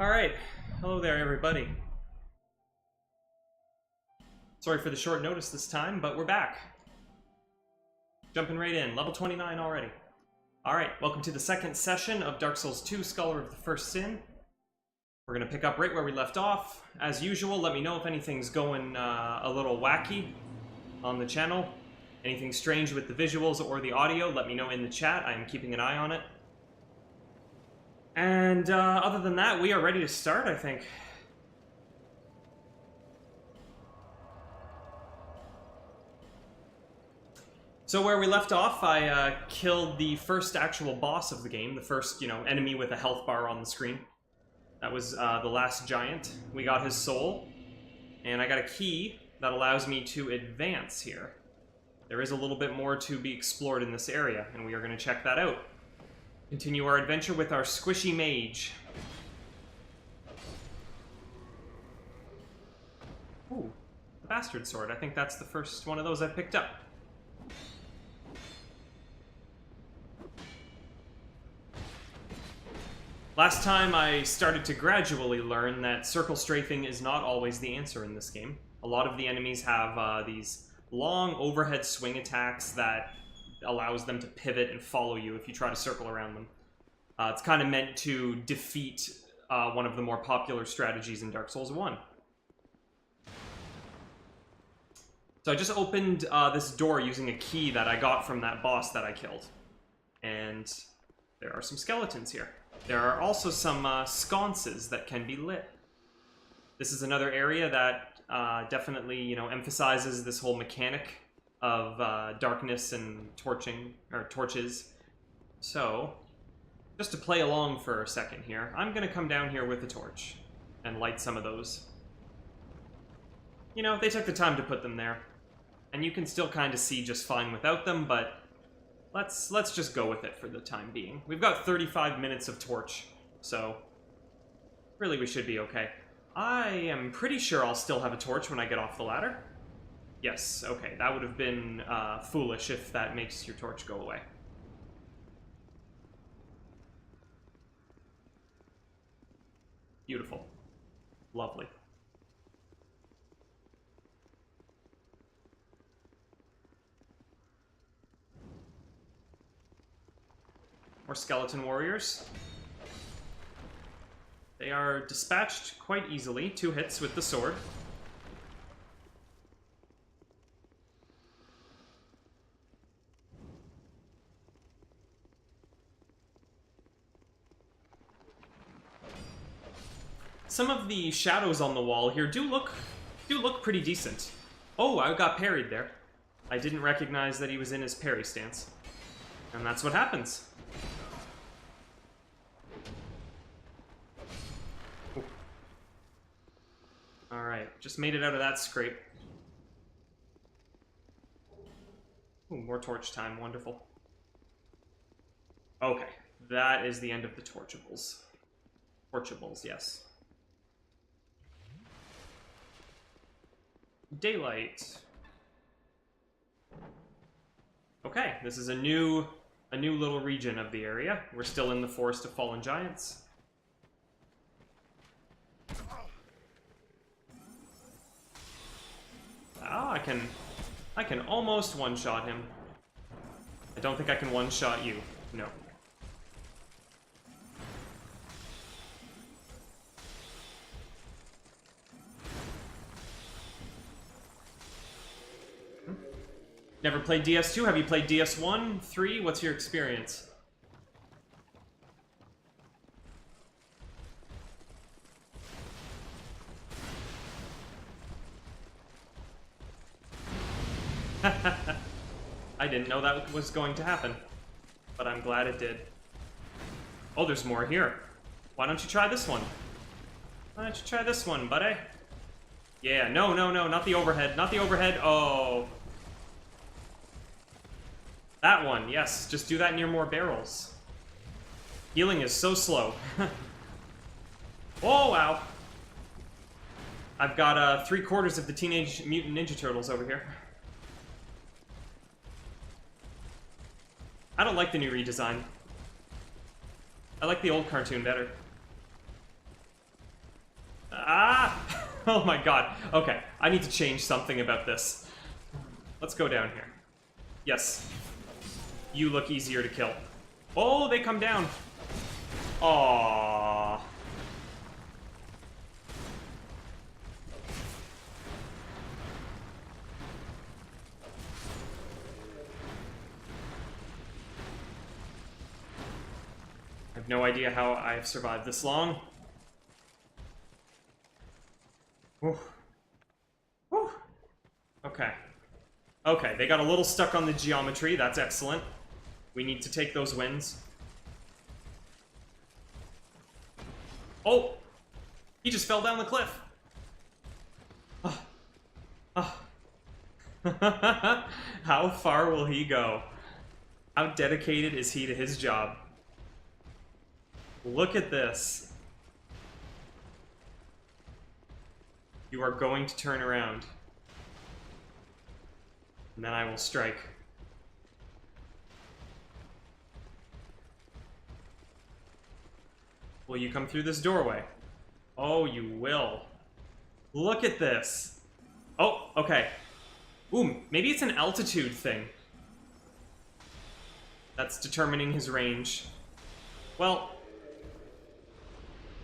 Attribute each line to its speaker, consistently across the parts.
Speaker 1: Alright, hello there everybody. Sorry for the short notice this time, but we're back. Jumping right in, level 29 already. Alright, welcome to the second session of Dark Souls 2, Scholar of the First Sin. We're gonna pick up right where we left off. As usual, let me know if anything's going a little wacky on the channel. Anything strange with the visuals or the audio, let me know in the chat. I am keeping an eye on it. And other than that, we are ready to start, I think. So where we left off, I killed the first actual boss of the game, the first, enemy with a health bar on the screen. That was the last giant. We got his soul, and I got a key that allows me to advance here. There is a little bit more to be explored in this area, and we are going to check that out. Continue our adventure with our squishy mage. Ooh, the bastard sword. I think that's the first one of those I picked up. Last time I started to gradually learn that circle strafing is not always the answer in this game. A lot of the enemies have these long overhead swing attacks that allows them to pivot and follow you if you try to circle around them. It's kind of meant to defeat one of the more popular strategies in Dark Souls 1. So I just opened this door using a key that I got from that boss that I killed. And there are some skeletons here. There are also some sconces that can be lit. This is another area that definitely, emphasizes this whole mechanic of darkness and torches. So, just to play along for a second here, I'm gonna come down here with a torch and light some of those. They took the time to put them there, and you can still kind of see just fine without them, but let's just go with it for the time being. We've got 35 minutes of torch, so really we should be okay. I am pretty sure I'll still have a torch when I get off the ladder. Yes, okay, that would have been foolish if that makes your torch go away. Beautiful. Lovely. More skeleton warriors. They are dispatched quite easily. 2 hits with the sword. Some of the shadows on the wall here do look pretty decent. Oh, I got parried there. I didn't recognize that he was in his parry stance. And that's what happens. Alright, just made it out of that scrape. Ooh, more torch time, wonderful. Okay, that is the end of the torchables. Torchables, yes. Daylight. Okay, this is a new little region of the area. We're still in the Forest of Fallen Giants. Ah, I can almost one-shot him. I don't think I can one-shot you. No. Never played DS2? Have you played DS1? 3? What's your experience? I didn't know that was going to happen, but I'm glad it did. Oh, there's more here. Why don't you try this one? Why don't you try this one, buddy? Yeah, no, not the overhead, not the overhead. Oh. That one, yes, just do that near more barrels. Healing is so slow. Oh, wow. I've got 3/4 of the Teenage Mutant Ninja Turtles over here. I don't like the new redesign. I like the old cartoon better. Ah! Oh my god. Okay, I need to change something about this. Let's go down here. Yes. You look easier to kill. Oh, they come down. Aww. I have no idea how I have survived this long. Whew. Whew. Okay. Okay, they got a little stuck on the geometry. That's excellent. We need to take those wins. Oh! He just fell down the cliff. Oh. Oh. How far will he go? How dedicated is he to his job? Look at this. You are going to turn around. And then I will strike. Will you come through this doorway? Oh, you will. Look at this. Oh, okay. Ooh, maybe it's an altitude thing. That's determining his range. Well,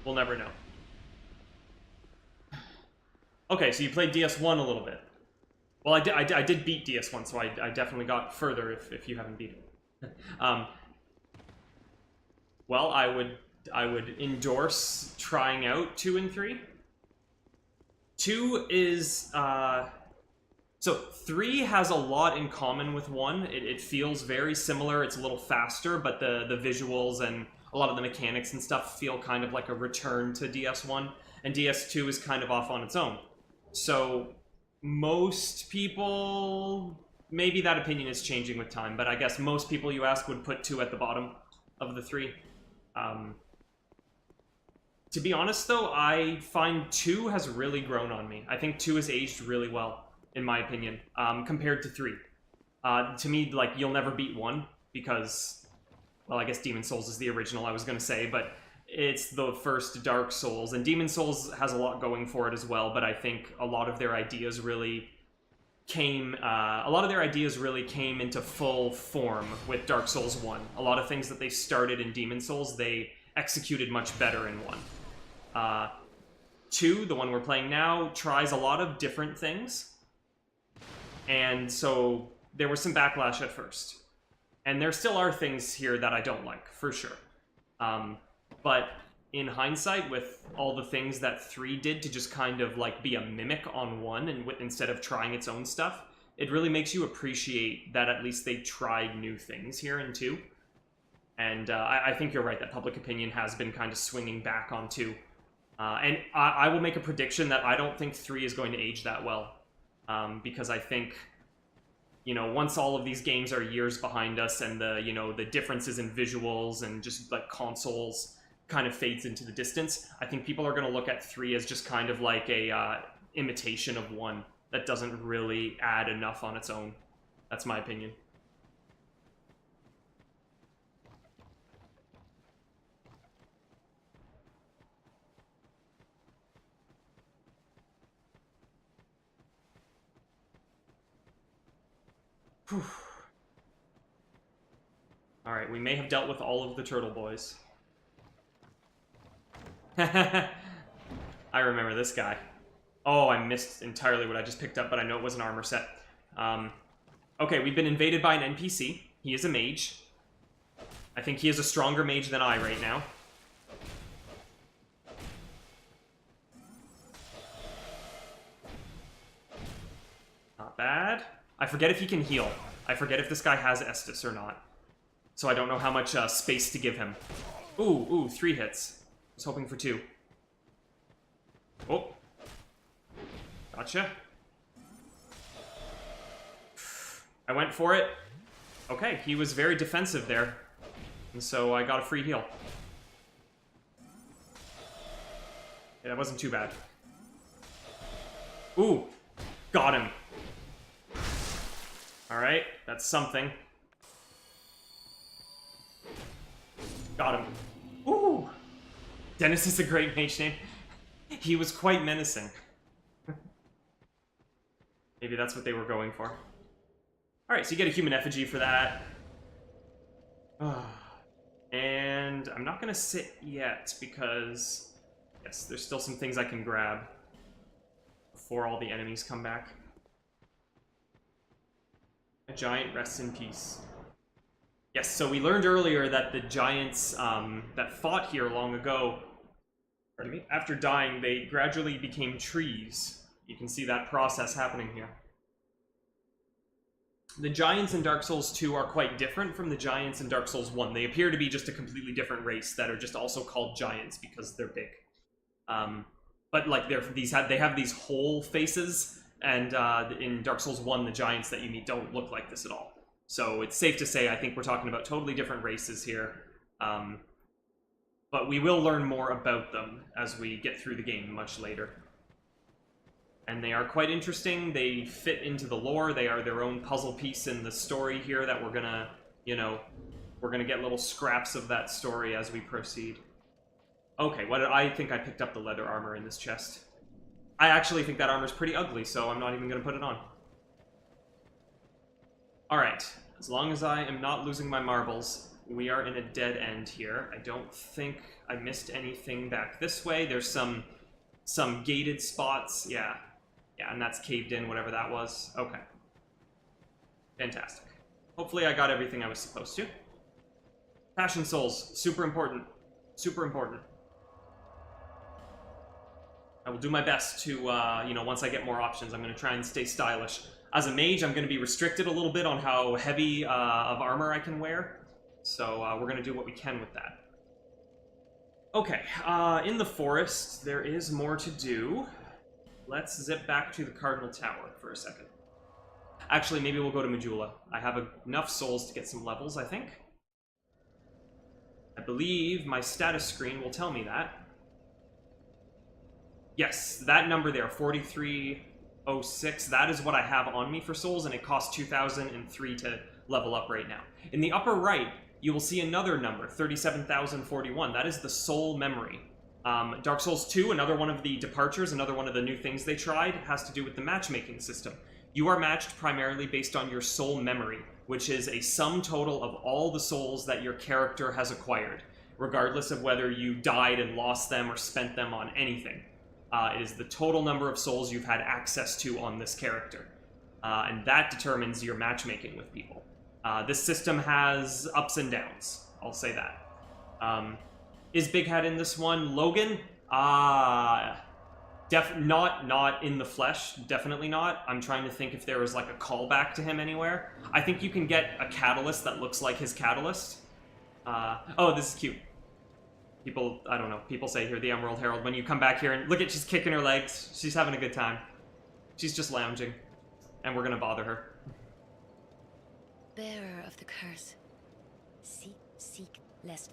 Speaker 1: we'll never know. Okay, so you played DS1 a little bit. Well, I did beat DS1, so I definitely got further if you haven't beat it. Well, I would endorse trying out 2 and 3. 2 is so 3 has a lot in common with 1. It feels very similar. It's a little faster, but the visuals and a lot of the mechanics and stuff feel kind of like a return to DS1, and DS2 is kind of off on its own. So most people, maybe that opinion is changing with time, but I guess most people you ask would put 2 at the bottom of the 3. To be honest, though, I find 2 has really grown on me. I think 2 has aged really well, in my opinion, compared to 3. To me, like, you'll never beat 1, because, well, I guess Demon's Souls is the original, I was going to say, but it's the first Dark Souls, and Demon's Souls has a lot going for it as well, but I think a lot of their ideas really came into full form with Dark Souls 1. A lot of things that they started in Demon's Souls, they executed much better in 1. 2, the one we're playing now, tries a lot of different things, and so there was some backlash at first. And there still are things here that I don't like, for sure. But in hindsight, with all the things that 3 did to just kind of like be a mimic on 1 and instead of trying its own stuff, it really makes you appreciate that at least they tried new things here in 2. And I think you're right that public opinion has been kind of swinging back on 2. And I will make a prediction that I don't think 3 is going to age that well. Because I think, you know, once all of these games are years behind us and the differences in visuals and just like consoles kind of fades into the distance, I think people are going to look at 3 as just kind of like a imitation of 1 that doesn't really add enough on its own. That's my opinion. Whew. Alright, we may have dealt with all of the turtle boys. I remember this guy. Oh, I missed entirely what I just picked up, but I know it was an armor set. Okay, we've been invaded by an NPC. He is a mage. I think he is a stronger mage than I right now. Not bad. I forget if he can heal. I forget if this guy has Estus or not. So I don't know how much space to give him. Ooh, 3 hits. I was hoping for 2. Oh. Gotcha. I went for it. Okay, he was very defensive there. And so I got a free heal. Yeah, that wasn't too bad. Ooh. Got him. Alright, that's something. Got him. Ooh! Dennis is a great mage name. He was quite menacing. Maybe that's what they were going for. Alright, so you get a human effigy for that. And I'm not going to sit yet because, yes, there's still some things I can grab before all the enemies come back. A giant rests in peace. Yes, so we learned earlier that the giants that fought here long ago, pardon me, after dying, they gradually became trees. You can see that process happening here. The giants in Dark Souls 2 are quite different from the giants in Dark Souls 1. They appear to be just a completely different race that are just also called giants because they're big. But like they have these whole faces, and in Dark Souls 1, the giants that you meet don't look like this at all. So it's safe to say I think we're talking about totally different races here. But we will learn more about them as we get through the game much later. And they are quite interesting. They fit into the lore. They are their own puzzle piece in the story here that we're gonna, you know, we're gonna get little scraps of that story as we proceed. Okay, I think I picked up the leather armor in this chest. I actually think that armor's pretty ugly, so I'm not even gonna put it on. Alright, as long as I am not losing my marbles, we are in a dead end here. I don't think I missed anything back this way. There's some gated spots, yeah. Yeah, and that's caved in, whatever that was. Okay. Fantastic. Hopefully I got everything I was supposed to. Passion Souls, super important. Super important. I will do my best to, you know, once I get more options, I'm going to try and stay stylish. As a mage, I'm going to be restricted a little bit on how heavy of armor I can wear. So we're going to do what we can with that. Okay, in the forest, there is more to do. Let's zip back to the Cardinal Tower for a second. Actually, maybe we'll go to Majula. I have enough souls to get some levels, I think. I believe my status screen will tell me that. Yes, that number there, 4306, that is what I have on me for souls, and it costs 2,003 to level up right now. In the upper right, you will see another number, 37,041. That is the soul memory. Dark Souls 2, another one of the departures, another one of the new things they tried, has to do with the matchmaking system. You are matched primarily based on your soul memory, which is a sum total of all the souls that your character has acquired, regardless of whether you died and lost them or spent them on anything. It is the total number of souls you've had access to on this character. And that determines your matchmaking with people. This system has ups and downs, I'll say that. Is Big Hat in this one? Logan? Not in the flesh, definitely not. I'm trying to think if there was like a callback to him anywhere. I think you can get a catalyst that looks like his catalyst. Oh, this is cute. People, I don't know, people say here, the Emerald Herald, when you come back here and look at, she's kicking her legs. She's having a good time. She's just lounging. And we're gonna bother her.
Speaker 2: Bearer of the curse. Seek, lest.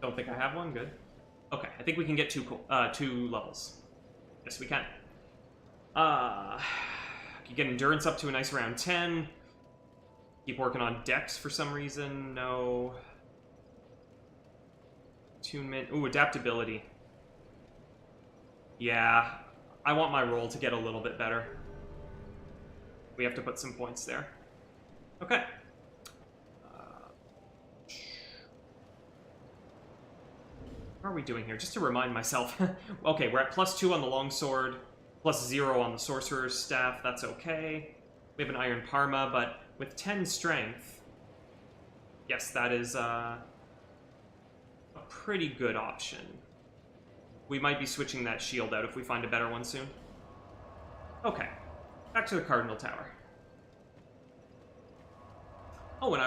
Speaker 1: Don't think I have one, good. Okay, I think we can get two levels. Yes, we can. You get endurance up to a nice round 10. Keep working on dex for some reason, no. Attunement, ooh, adaptability. Yeah, I want my roll to get a little bit better. We have to put some points there. Okay. What are we doing here? Just to remind myself. Okay, we're at +2 on the longsword, +0 on the sorcerer's staff. That's okay. We have an iron parma, but with 10 strength, yes, that is a pretty good option. We might be switching that shield out if we find a better one soon. Okay, back to the Cardinal Tower. Oh, and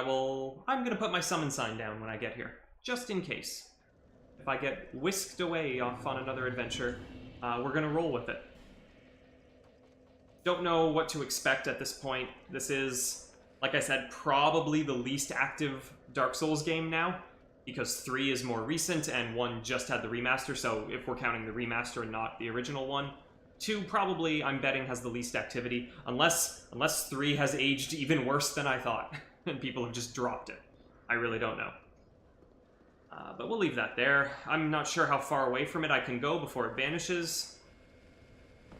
Speaker 1: I'm gonna put my summon sign down when I get here, just in case. If I get whisked away off on another adventure, we're gonna roll with it. Don't know what to expect at this point. This is, like I said, probably the least active Dark Souls game now, because 3 is more recent and 1 just had the remaster, so if we're counting the remaster and not the original one. 2 probably, I'm betting, has the least activity, unless 3 has aged even worse than I thought, and people have just dropped it. I really don't know. But we'll leave that there. I'm not sure how far away from it I can go before it vanishes.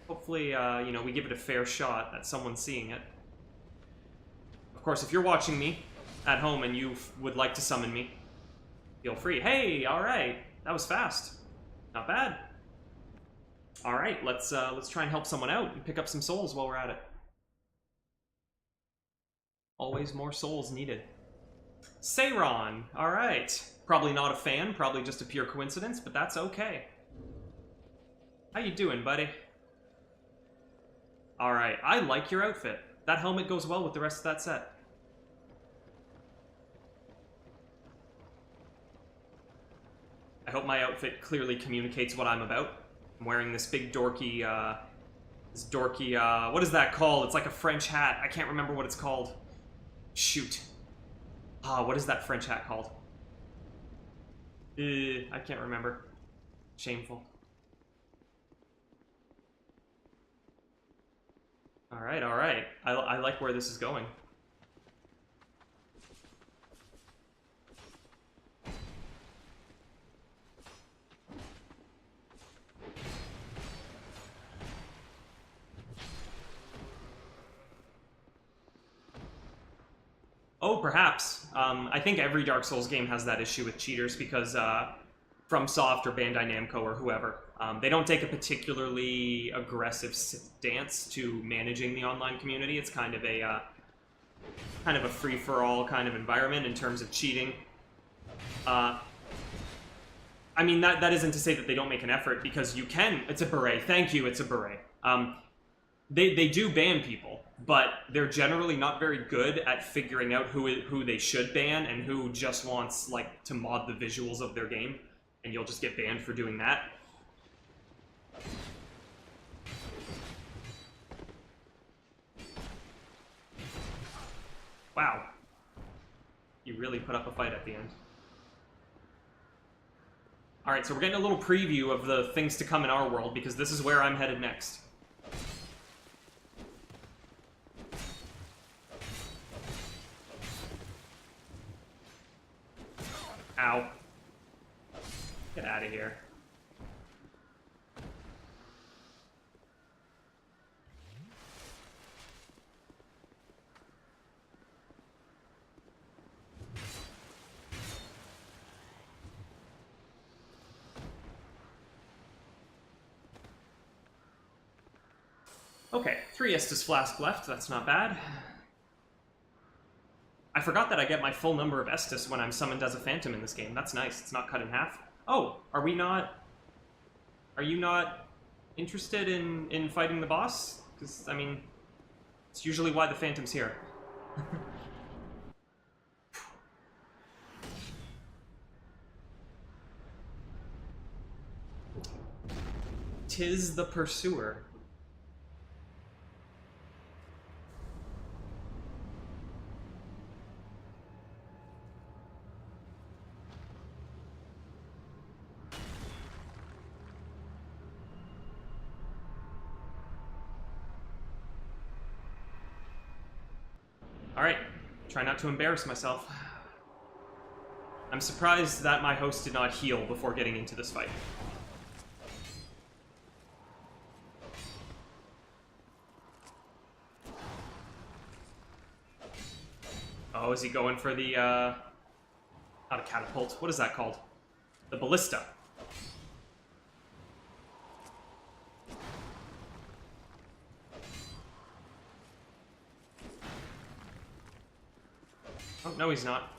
Speaker 1: Hopefully, you know, we give it a fair shot at someone seeing it. Of course, if you're watching me at home and you would like to summon me, feel free. Hey, alright. That was fast. Not bad. Alright, let's try and help someone out and pick up some souls while we're at it. Always more souls needed. Seiron, alright. Probably not a fan, probably just a pure coincidence, but that's okay. How you doing, buddy? Alright, I like your outfit. That helmet goes well with the rest of that set. I hope my outfit clearly communicates what I'm about. I'm wearing this big dorky, what is that called? It's like a French hat. I can't remember what it's called. Shoot. What is that French hat called? I can't remember. Shameful. Alright, alright. I like where this is going. Oh, perhaps. I think every Dark Souls game has that issue with cheaters because FromSoft or Bandai Namco or whoever, they don't take a particularly aggressive stance to managing the online community. It's kind of a free-for-all kind of environment in terms of cheating. I mean, that isn't to say that they don't make an effort, because you can. It's a beret. Thank you, it's a beret. They do ban people, but they're generally not very good at figuring out who they should ban and who just wants, like, to mod the visuals of their game, and you'll just get banned for doing that. Wow. You really put up a fight at the end. Alright, so we're getting a little preview of the things to come in our world, because this is where I'm headed next. Ow. Get out of here. Okay, 3 Estus Flask left, that's not bad. I forgot that I get my full number of Estus when I'm summoned as a Phantom in this game. That's nice, it's not cut in half. Oh, are you not interested in fighting the boss? Because, I mean, it's usually why the Phantom's here. Tis the Pursuer. Alright, try not to embarrass myself. I'm surprised that my host did not heal before getting into this fight. Oh, is he going for the, not a catapult, what is that called? The ballista. Oh, no, he's not.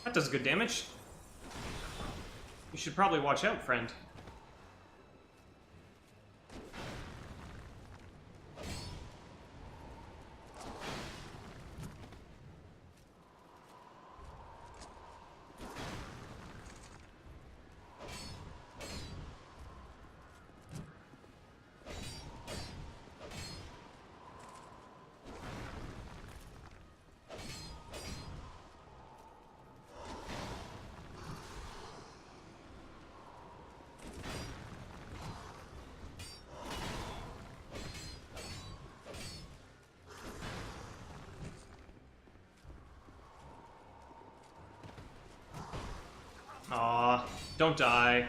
Speaker 1: That does good damage. You should probably watch out, friend. Don't die.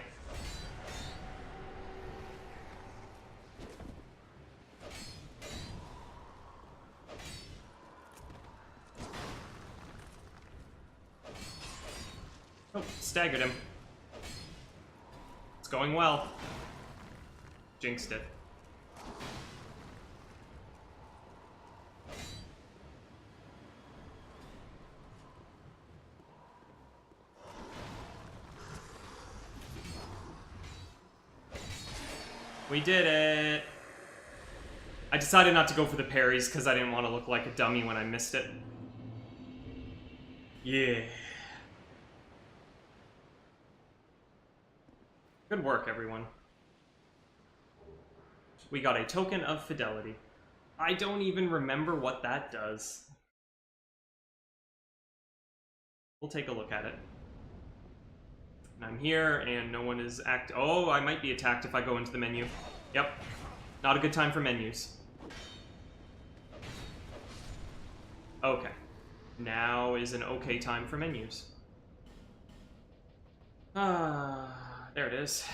Speaker 1: Oh, staggered him. It's going well. Jinxed it. We did it! I decided not to go for the parries because I didn't want to look like a dummy when I missed it. Yeah. Good work, everyone. We got a token of fidelity. I don't even remember what that does. We'll take a look at it. And I'm here, and no one is Oh, I might be attacked if I go into the menu. Yep. Not a good time for menus. Okay. Now is an okay time for menus. There it is.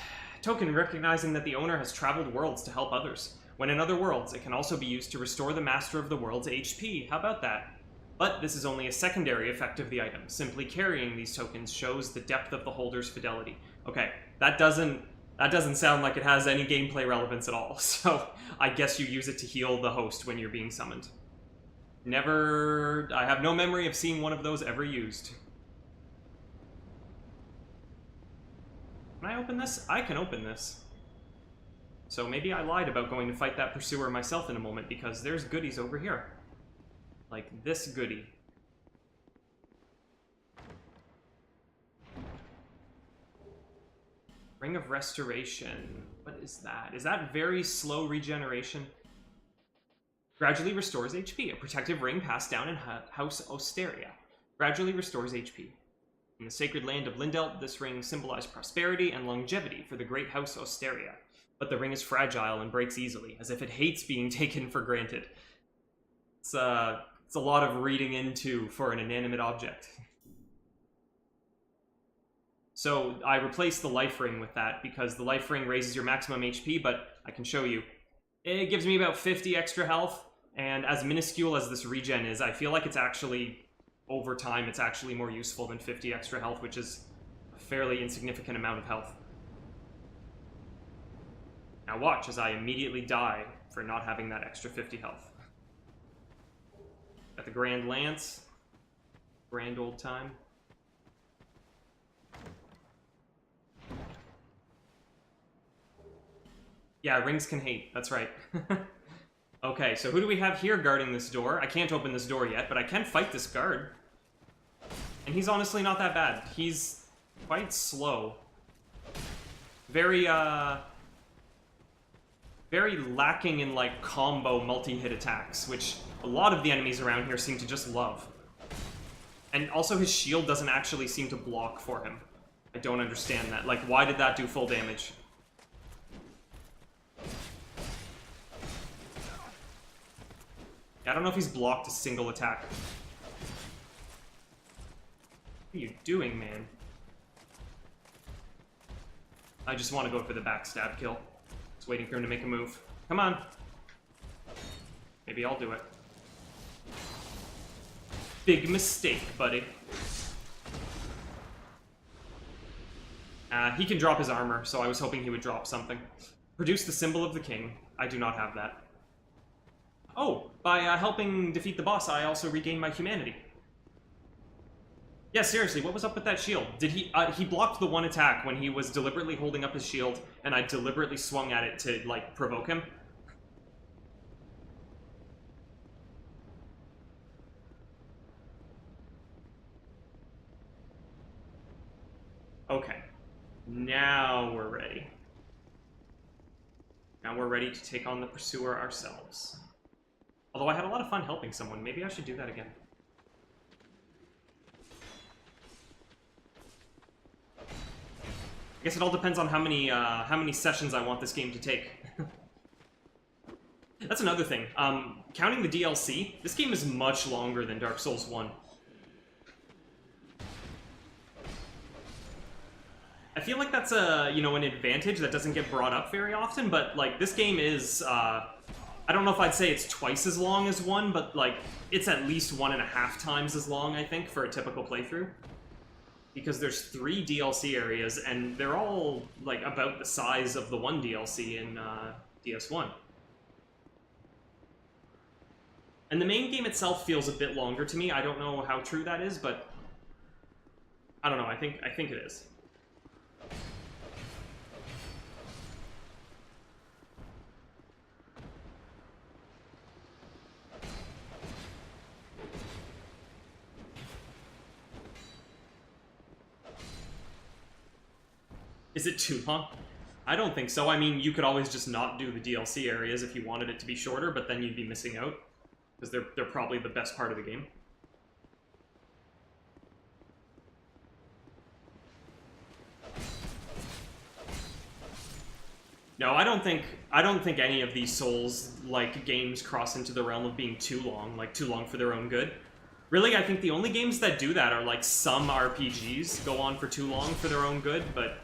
Speaker 1: Token recognizing that the owner has traveled worlds to help others. When in other worlds, it can also be used to restore the master of the world's HP. How about that? But this is only a secondary effect of the item. Simply carrying these tokens shows the depth of the holder's fidelity. Okay, that doesn't sound like it has any gameplay relevance at all. So I guess you use it to heal the host when you're being summoned. I have no memory of seeing one of those ever used. Can I open this? I can open this. So maybe I lied about going to fight that pursuer myself in a moment, because there's goodies over here. Like this goodie. Ring of Restoration. What is that? Is that very slow regeneration? Gradually restores HP. A protective ring passed down in House Osteria. Gradually restores HP. In the sacred land of Lindelt, this ring symbolized prosperity and longevity for the great House Osteria. But the ring is fragile and breaks easily, as if it hates being taken for granted. It's a lot of reading into for an inanimate object. So I replaced the life ring with that, because the life ring raises your maximum HP, but I can show you. It gives me about 50 extra health, and as minuscule as this regen is, I feel like it's actually, over time, it's actually more useful than 50 extra health, which is a fairly insignificant amount of health. Now watch as I immediately die for not having that extra 50 health. Got the Grand Lance. Grand old time. Yeah, rings can hate. That's right. Okay, so who do we have here guarding this door? I can't open this door yet, but I can fight this guard. And he's honestly not that bad. He's quite slow. Very lacking in, like, combo multi-hit attacks, which a lot of the enemies around here seem to just love. And also his shield doesn't actually seem to block for him. I don't understand that. Like, why did that do full damage? I don't know if he's blocked a single attack. What are you doing, man? I just want to go for the backstab kill. Just waiting for him to make a move. Come on. Maybe I'll do it. Big mistake, buddy. He can drop his armor, so I was hoping he would drop something. Produce the symbol of the king. I do not have that. Oh, by helping defeat the boss, I also regained my humanity. Yeah, seriously, what was up with that shield? Did he blocked the one attack when he was deliberately holding up his shield, and I deliberately swung at it to, like, provoke him? Okay. Now we're ready. Now we're ready to take on the pursuer ourselves. Although I had a lot of fun helping someone. Maybe I should do that again. I guess it all depends on how many sessions I want this game to take. That's another thing. Counting the DLC, this game is much longer than Dark Souls 1. I feel like that's a, you know, an advantage that doesn't get brought up very often, but, like, this game is, I don't know if I'd say it's twice as long as 1, but, like, it's at least 1.5 times as long, I think, for a typical playthrough. Because there's 3 DLC areas, and they're all, like, about the size of the 1 DLC in, DS1. And the main game itself feels a bit longer to me. I don't know how true that is, but I don't know. I think it is. Is it too long? I don't think so. I mean, you could always just not do the DLC areas if you wanted it to be shorter, but then you'd be missing out. Because they're probably the best part of the game. No, I don't think any of these Souls-like games cross into the realm of being too long, like too long for their own good. Really, I think the only games that do that are like some RPGs go on for too long for their own good, but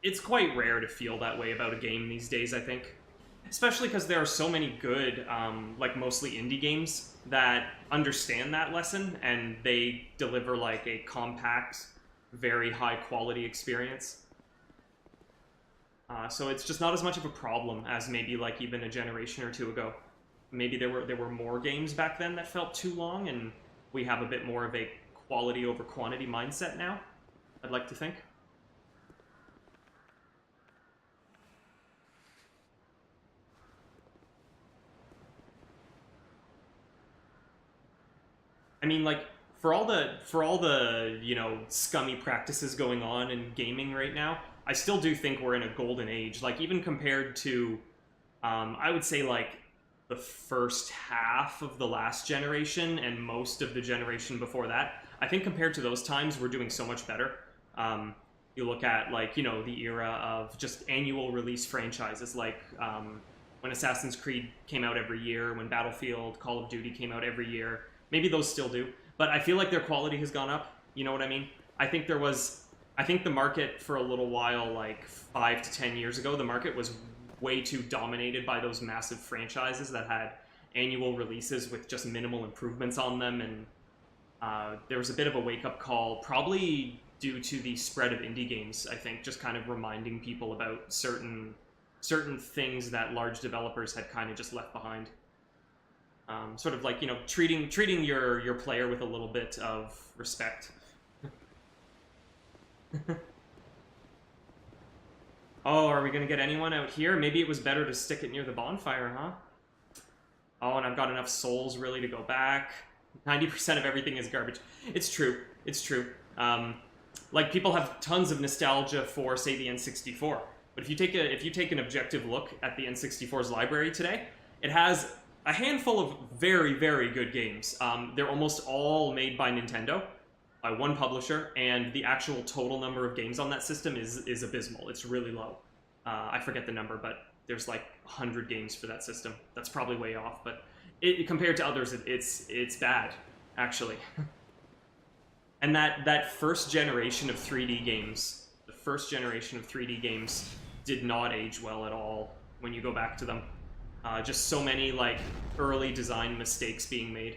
Speaker 1: it's quite rare to feel that way about a game these days, I think. Especially because there are so many good, like mostly indie games that understand that lesson and they deliver like a compact, very high quality experience. So it's just not as much of a problem as maybe like even a generation or 2 ago. Maybe there were more games back then that felt too long, and we have a bit more of a quality over quantity mindset now, I'd like to think. I mean, like, for all the, you know, scummy practices going on in gaming right now, I still do think we're in a golden age. Like, even compared to, I would say, like, the first half of the last generation and most of the generation before that, I think compared to those times, we're doing so much better. You look at, like, you know, the era of just annual release franchises, like, when Assassin's Creed came out every year, when Battlefield, Call of Duty came out every year. Maybe those still do, but I feel like their quality has gone up. You know what I mean? I think the market for a little while, like 5 to 10 years ago, the market was way too dominated by those massive franchises that had annual releases with just minimal improvements on them, and there was a bit of a wake-up call, probably due to the spread of indie games, I think, just kind of reminding people about certain things that large developers had kind of just left behind. Sort of like, you know, treating your player with a little bit of respect. Oh, are we gonna get anyone out here? Maybe it was better to stick it near the bonfire, huh? Oh, and I've got enough souls really to go back. 90% of everything is garbage. It's true. It's true. Like, people have tons of nostalgia for, say, the N64. But if you take an objective look at the N64's library today, it has a handful of very, very good games. They're almost all made by Nintendo, by one publisher, and the actual total number of games on that system is abysmal. It's really low. I forget the number, but there's like 100 games for that system. That's probably way off, but compared to others, it's bad, actually. And that first generation of 3D games, the first generation of 3D games did not age well at all when you go back to them. Just so many, like, early design mistakes being made.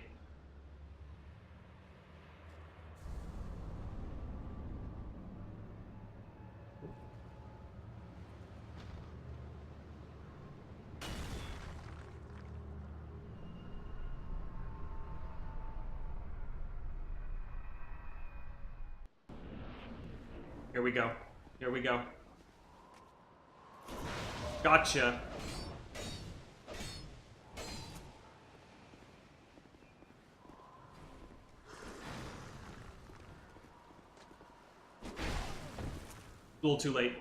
Speaker 1: Here we go. Here we go. Gotcha. A little too late.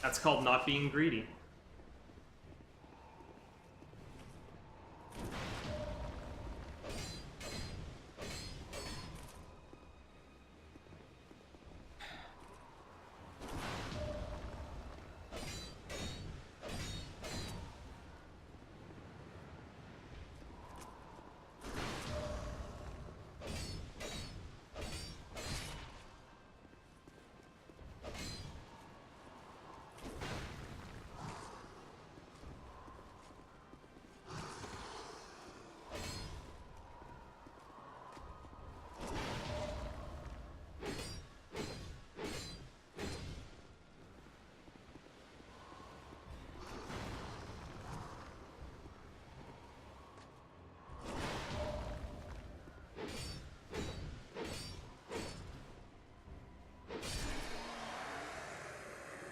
Speaker 1: That's called not being greedy.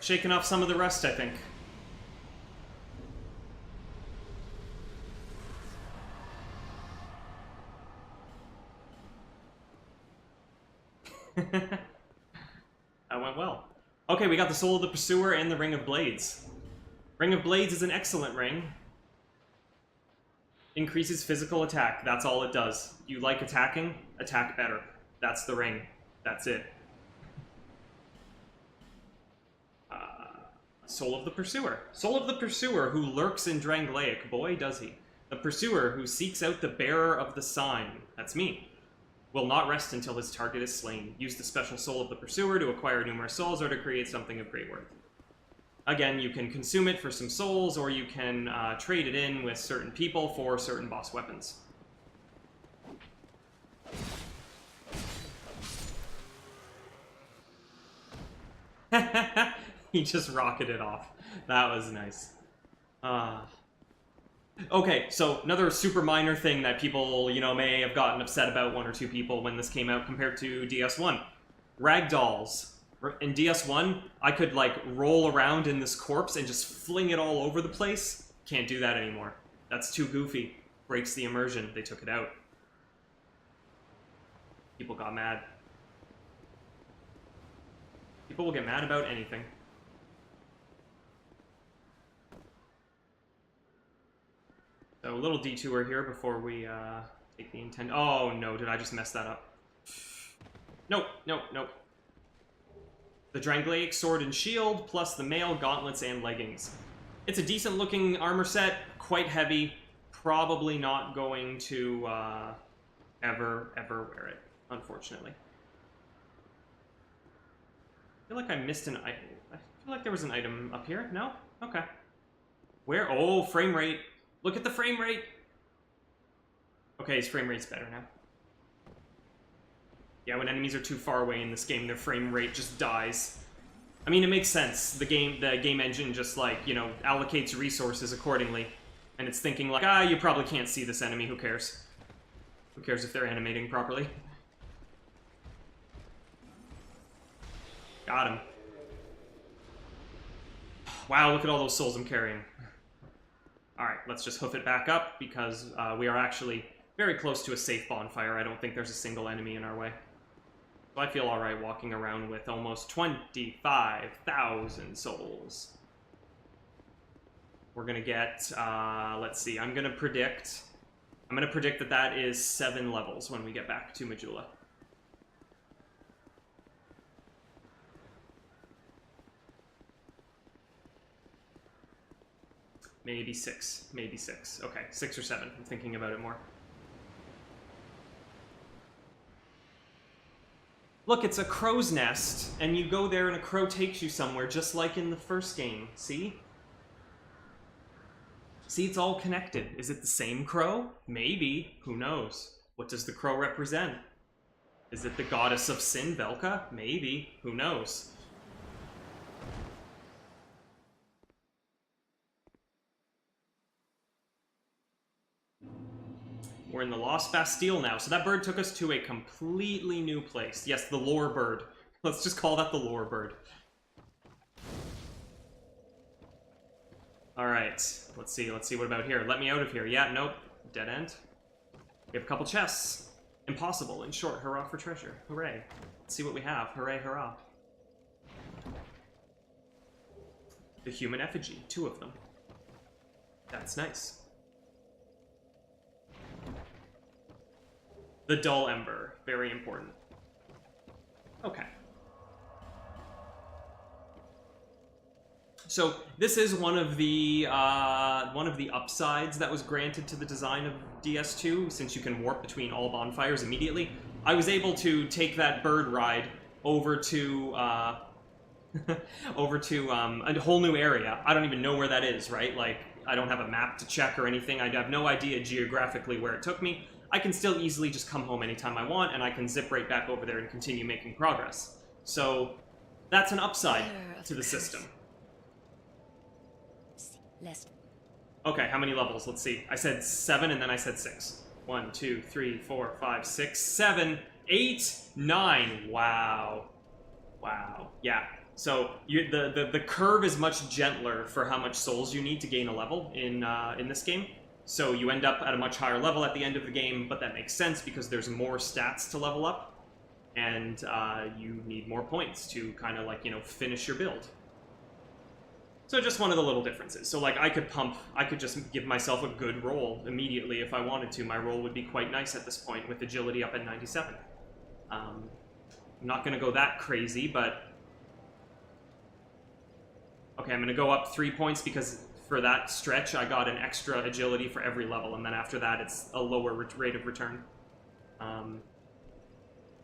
Speaker 1: shaking off some of the rust, I think. That went well. Okay, we got the Soul of the Pursuer and the Ring of Blades. Ring of Blades is an excellent ring. Increases physical attack. That's all it does. You like attacking? Attack better. That's the ring. That's it. Soul of the Pursuer. Soul of the Pursuer who lurks in Drangleic. Boy, does he. The Pursuer who seeks out the bearer of the sign. That's me. Will not rest until his target is slain. Use the special Soul of the Pursuer to acquire numerous souls or to create something of great worth. Again, you can consume it for some souls, or you can trade it in with certain people for certain boss weapons. He just rocketed off. That was nice. Okay, so another super minor thing that people, you know, may have gotten upset about, one or two people, when this came out compared to DS1. Ragdolls. In DS1, I could, like, roll around in this corpse and just fling it all over the place. Can't do that anymore. That's too goofy. Breaks the immersion. They took it out. People got mad. People will get mad about anything. So a little detour here before we take the intent. Oh no, did I just mess that up? Nope, nope, nope. The Drangleic Sword and Shield, plus the mail, gauntlets, and leggings. It's a decent looking armor set, quite heavy. Probably not going to ever wear it, unfortunately. I feel like I missed an item. I feel like there was an item up here. No? Okay. Where? Oh, frame rate. Look at the frame rate. Okay, his frame rate's better now. Yeah, when enemies are too far away in this game, their frame rate just dies. I mean, it makes sense. The game engine just, like, you know, allocates resources accordingly. And it's thinking like, ah, you probably can't see this enemy, who cares? Who cares if they're animating properly? Got him. Wow, look at all those souls I'm carrying. Alright, let's just hoof it back up, because we are actually very close to a safe bonfire. I don't think there's a single enemy in our way. So I feel alright walking around with almost 25,000 souls. We're gonna get, let's see, I'm gonna predict that that is 7 levels when we get back to Majula. Maybe 6. Maybe 6. Okay, 6 or 7. I'm thinking about it more. Look, it's a crow's nest, and you go there and a crow takes you somewhere, just like in the first game. See? See, it's all connected. Is it the same crow? Maybe. Who knows? What does the crow represent? Is it the goddess of sin, Velka? Maybe. Who knows? We're in the Lost Bastille now. So that bird took us to a completely new place. Yes, the lore bird. Let's just call that the lore bird. Alright, let's see, what about here? Let me out of here. Yeah, nope. Dead end. We have a couple chests. Impossible. In short, hurrah for treasure. Hooray. Let's see what we have. Hooray, hurrah. The human effigy. 2 of them. That's nice. The dull ember. Very important. Okay. So this is one of the upsides that was granted to the design of DS2, since you can warp between all bonfires immediately. I was able to take that bird ride over to a whole new area. I don't even know where that is, right? Like, I don't have a map to check or anything. I have no idea geographically where it took me. I can still easily just come home anytime I want, and I can zip right back over there and continue making progress. So that's an upside to the system. Okay, how many levels? Let's see. I said 7 and then I said 6. 1, 2, 3, 4, 5, 6, 7, 8, 9. Wow. Wow. Yeah. So the curve is much gentler for how much souls you need to gain a level in this game. So you end up at a much higher level at the end of the game, but that makes sense because there's more stats to level up, and you need more points to kind of like, you know, finish your build. So just one of the little differences. So like I could just give myself a good roll immediately if I wanted to. My roll would be quite nice at this point with agility up at 97. I'm not going to go that crazy, but... Okay, I'm going to go up 3 points because for that stretch I got an extra agility for every level, and then after that it's a lower rate of return.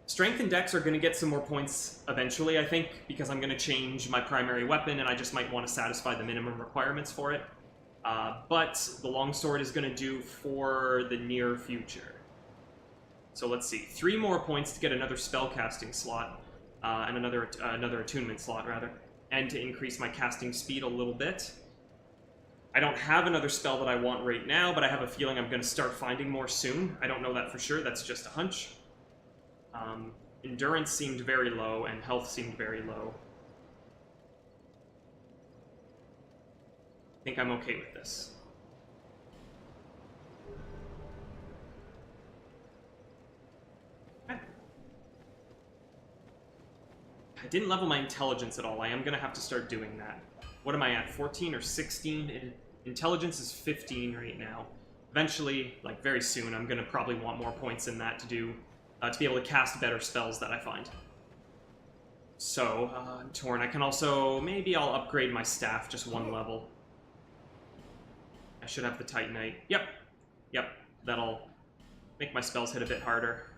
Speaker 1: Strength and Dex are going to get some more points eventually, I think, because I'm going to change my primary weapon, and I just might want to satisfy the minimum requirements for it. But the Longsword is going to do for the near future. So let's see, 3 more points to get another spellcasting slot, and another attunement slot, rather, and to increase my casting speed a little bit. I don't have another spell that I want right now, but I have a feeling I'm going to start finding more soon. I don't know that for sure, that's just a hunch. Endurance seemed very low, and health seemed very low. I think I'm okay with this. Okay. I didn't level my intelligence at all. I am going to have to start doing that. What am I at, 14 or 16? Intelligence is 15 right now. Eventually, like very soon, I'm going to probably want more points in that to do... to be able to cast better spells that I find. So, I'm torn. I can also... Maybe I'll upgrade my staff just 1 level. I should have the Titanite. Yep. That'll make my spells hit a bit harder.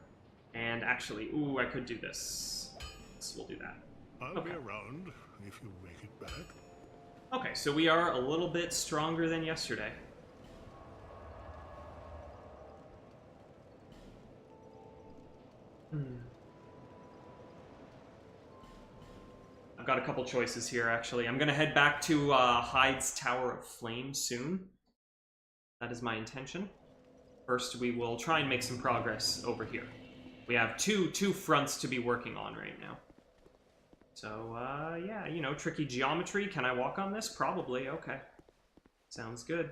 Speaker 1: And actually, ooh, I could do this. So we'll do that.
Speaker 3: I'll be around if you make it back.
Speaker 1: Okay, so we are a little bit stronger than yesterday. I've got a couple choices here, actually. I'm going to head back to Hyde's Tower of Flame soon. That is my intention. First, we will try and make some progress over here. We have two fronts to be working on right now. So, yeah, you know, tricky geometry. Can I walk on this? Probably. Okay. Sounds good.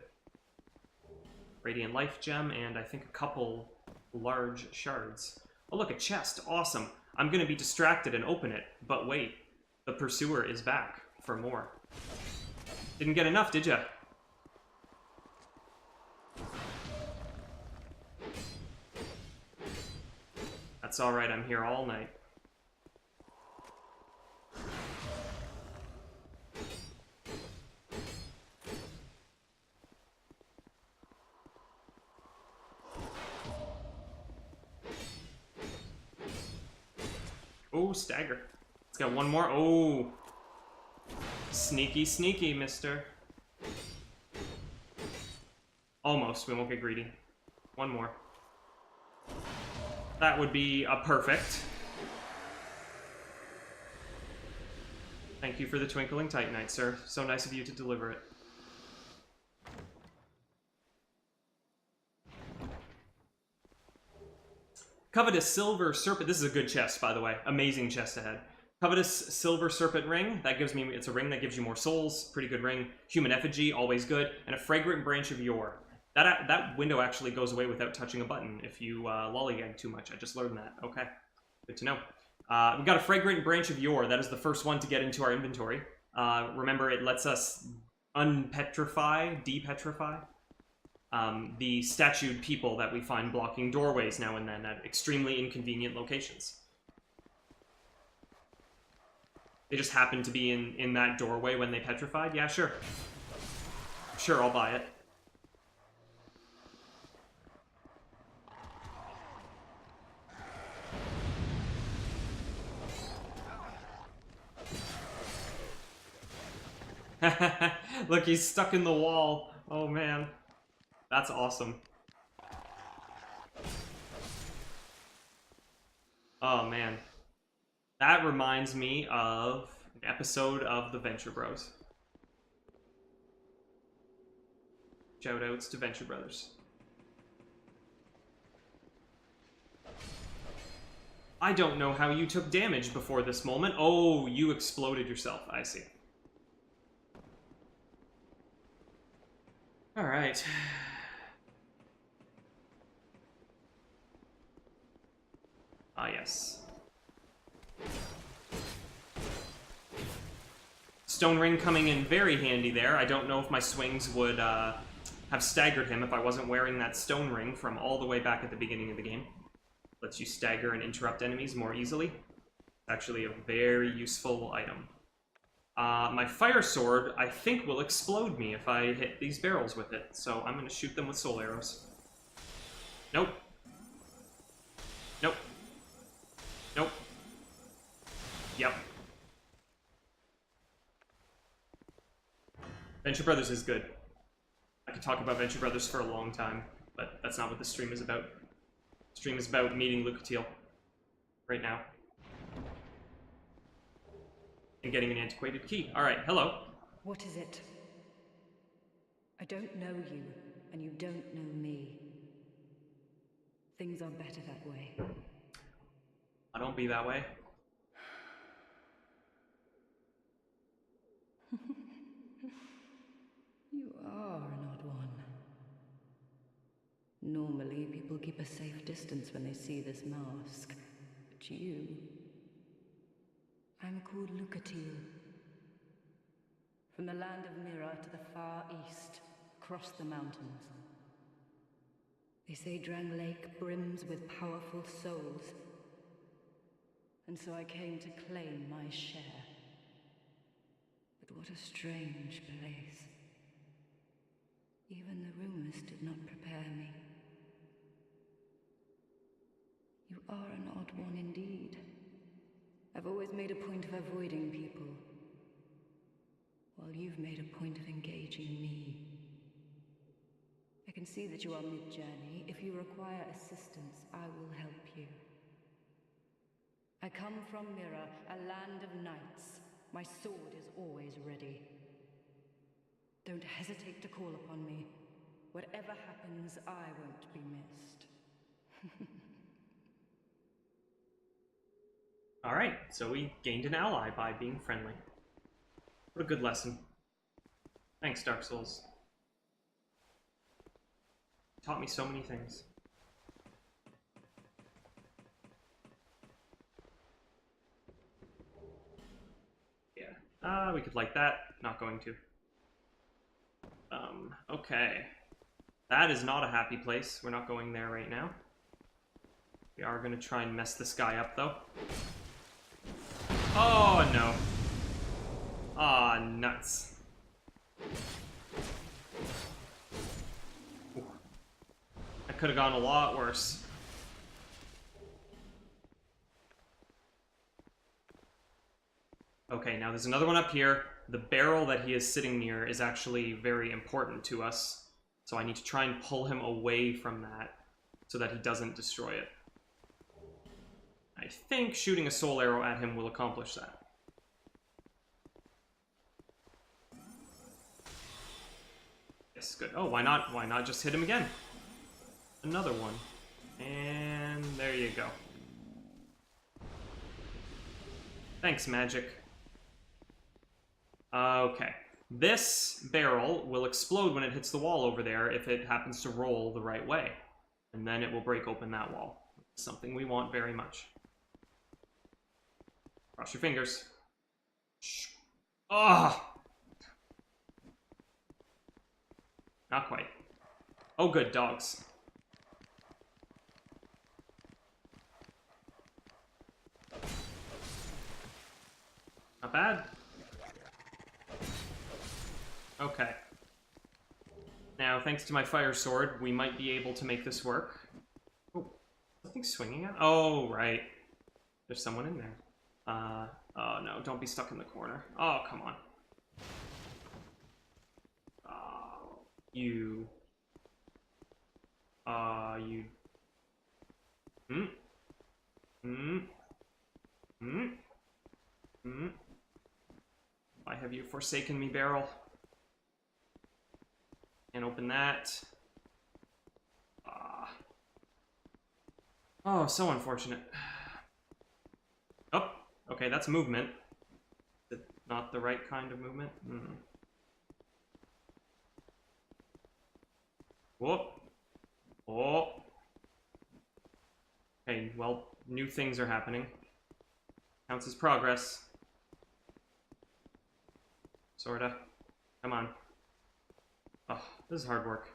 Speaker 1: Radiant Life Gem, and I think a couple large shards. Oh, look, a chest. Awesome. I'm going to be distracted and open it, but wait. The Pursuer is back for more. Didn't get enough, did ya? That's alright, I'm here all night. Oh, stagger. Let's get one more. Oh. Sneaky, sneaky, mister. Almost. We won't get greedy. One more. That would be a perfect. Thank you for the Twinkling Titanite, sir. So nice of you to deliver it. Covetous Silver Serpent. This is a good chest, by the way. Amazing chest ahead. Covetous Silver Serpent Ring. That gives me... It's a ring that gives you more souls. Pretty good ring. Human Effigy. Always good. And a Fragrant Branch of Yore. That window actually goes away without touching a button if you lollygag too much. I just learned that. Okay. Good to know. We've got a Fragrant Branch of Yore. That is the first one to get into our inventory. Remember, it lets us unpetrify, depetrify the statued people that we find blocking doorways now and then at extremely inconvenient locations. They just happen to be in that doorway when they petrified? Yeah, sure. Sure, I'll buy it. Look, he's stuck in the wall. Oh, man. That's awesome. Oh, man. That reminds me of an episode of the Venture Bros. Shoutouts to Venture Brothers. I don't know how you took damage before this moment. Oh, you exploded yourself. I see. Alright. Ah, yes. Stone Ring coming in very handy there. I don't know if my swings would have staggered him if I wasn't wearing that Stone Ring from all the way back at the beginning of the game. Lets you stagger and interrupt enemies more easily. Actually a very useful item. My Fire Sword, I think, will explode me if I hit these barrels with it, so I'm going to shoot them with soul arrows. Nope. Nope. Nope. Yep. Venture Brothers is good. I could talk about Venture Brothers for a long time, but that's not what the stream is about. The stream is about meeting Lucatiel right now. And getting an antiquated key. Alright, hello.
Speaker 2: What is it? I don't know you, and you don't know me. Things are better that way.
Speaker 1: I don't be that way.
Speaker 2: You are an odd one. Normally, people keep a safe distance when they see this mask. But you... I'm called Lucatiel. From the land of Mira to the far east, across the mountains. They say Drang Lake brims with powerful souls. And so I came to claim my share. But what a strange place. Even the rumors did not prepare me. You are an odd one indeed. I've always made a point of avoiding people, while you've made a point of engaging me. I can see that you are mid-journey. If you require assistance, I will help you. I come from Mira, a land of knights. My sword is always ready. Don't hesitate to call upon me. Whatever happens, I won't be missed.
Speaker 1: Alright, so we gained an ally by being friendly. What a good lesson. Thanks, Dark Souls. Taught me so many things. Yeah. We could like that. Not going to. Okay. That is not a happy place. We're not going there right now. We are going to try and mess this guy up, though. Oh, no. Aw, nuts. Ooh. That could have gone a lot worse. Okay, now there's another one up here. The barrel that he is sitting near is actually very important to us. So I need to try and pull him away from that so that he doesn't destroy it. I think shooting a soul arrow at him will accomplish that. Yes, good. Oh, why not? Why not just hit him again? Another one. And there you go. Thanks, magic. Okay. This barrel will explode when it hits the wall over there if it happens to roll the right way. And then it will break open that wall. Something we want very much. Cross your fingers. Shh. Ah! Not quite. Oh, good, dogs. Not bad. Okay. Now, thanks to my fire sword, we might be able to make this work. Oh, something's swinging at? Oh, right. There's someone in there. Oh no, don't be stuck in the corner. Oh, come on. Oh, you... you... Hmm? Hmm? Hmm? Hmm? Why have you forsaken me, barrel? Can't open that. Ah. Oh, so unfortunate. Okay, that's movement. Is it not the right kind of movement? Hmm. Whoop. Oh. Okay, well, new things are happening. Counts as progress. Sorta. Come on. Oh, this is hard work.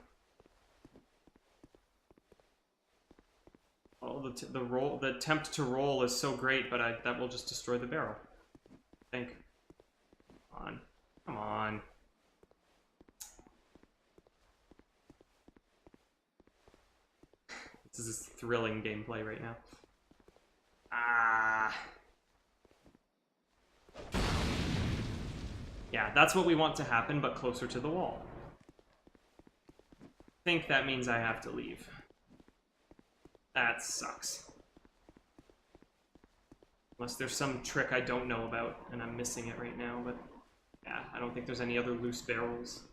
Speaker 1: Oh, the attempt to roll is so great, but that will just destroy the barrel. I think. Come on. Come on. This is thrilling gameplay right now. Ah. Yeah, that's what we want to happen, but closer to the wall. I think that means I have to leave. That sucks. Unless there's some trick I don't know about, and I'm missing it right now, but yeah, I don't think there's any other loose barrels.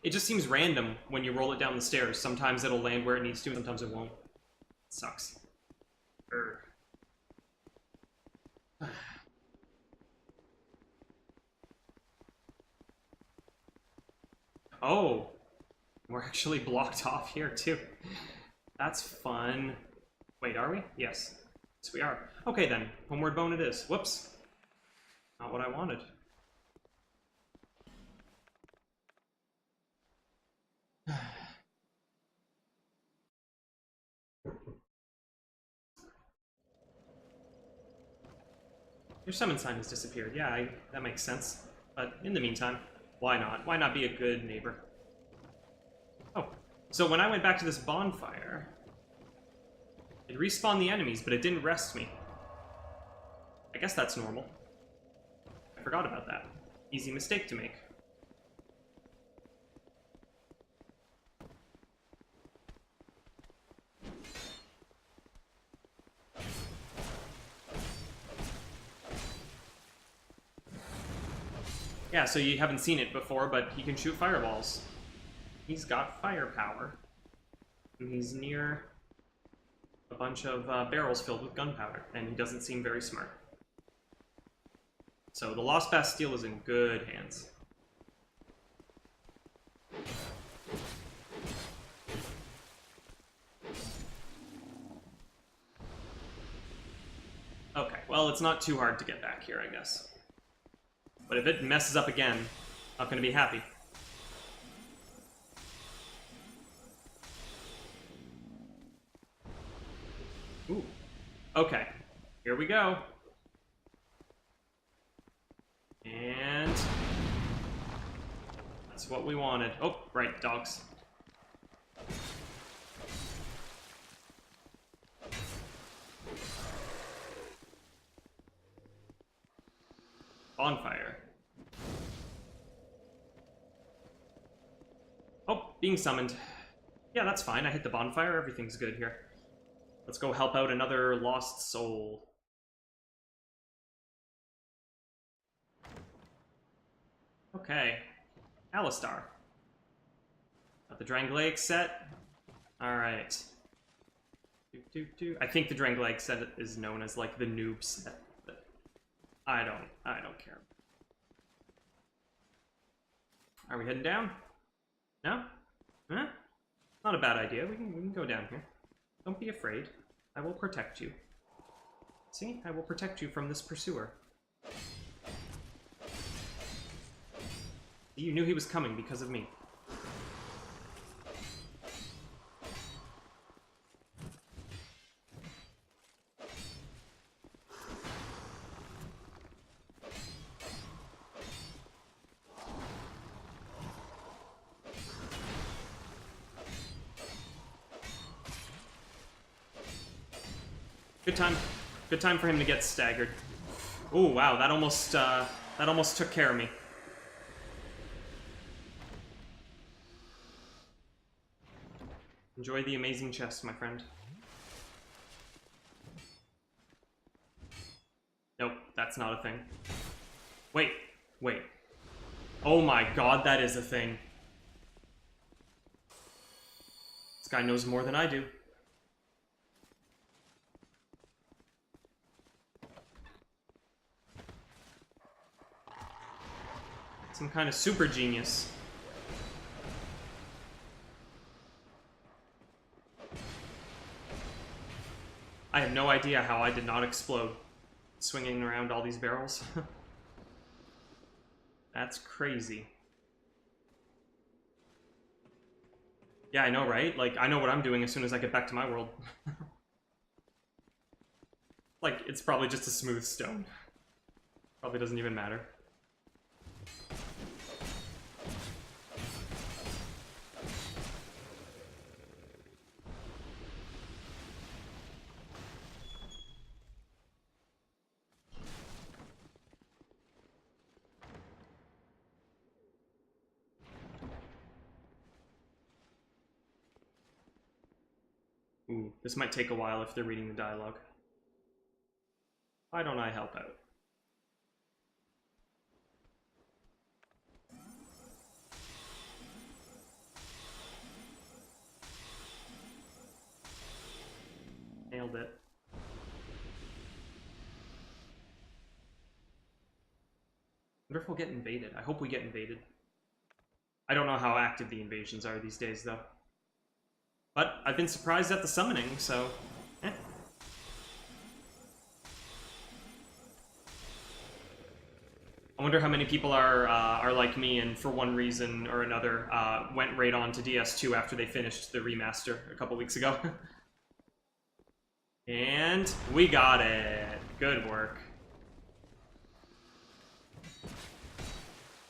Speaker 1: It just seems random when you roll it down the stairs. Sometimes it'll land where it needs to, sometimes it won't. It sucks. Urgh. Oh, we're actually blocked off here too. That's fun. Wait, are we? Yes. Yes, we are. Okay then, homeward bone it is. Whoops. Not what I wanted. Your summon sign has disappeared. Yeah, that makes sense. But in the meantime, why not? Why not be a good neighbor? Oh, so when I went back to this bonfire, it respawned the enemies, but it didn't rest me. I guess that's normal. I forgot about that. Easy mistake to make. Yeah, so you haven't seen it before, but he can shoot fireballs. He's got firepower. And he's near a bunch of barrels filled with gunpowder, and he doesn't seem very smart. So the Lost Bastille is in good hands. Okay, well, it's not too hard to get back here, I guess. But if it messes up again, I'm not gonna be happy. Ooh. Okay. Here we go. And that's what we wanted. Oh, right, dogs. Bonfire. Oh, being summoned. Yeah, that's fine. I hit the bonfire. Everything's good here. Let's go help out another lost soul. Okay. Alistar. Got the Drangleic set. Alright. I think the Drangleic set is known as like the noob set. But I don't care. Are we heading down? No? Huh? Not a bad idea. We can go down here. Don't be afraid. I will protect you. See? I will protect you from this pursuer. You knew he was coming because of me. Good time for him to get staggered. Oh wow, that almost took care of me. Enjoy the amazing chest, my friend. Nope, that's not a thing. Wait. Oh my god, that is a thing. This guy knows more than I do. Some kind of super genius. I have no idea how I did not explode swinging around all these barrels. That's crazy. Yeah, I know, right? Like, I know what I'm doing as soon as I get back to my world. Like, it's probably just a smooth stone. Probably doesn't even matter. Ooh, this might take a while if they're reading the dialogue. Why don't I help out? Nailed it. Wonder if we'll get invaded. I hope we get invaded. I don't know how active the invasions are these days, though. But I've been surprised at the summoning, so... eh. I wonder how many people are like me and for one reason or another went right on to DS2 after they finished the remaster a couple weeks ago. And we got it. Good work.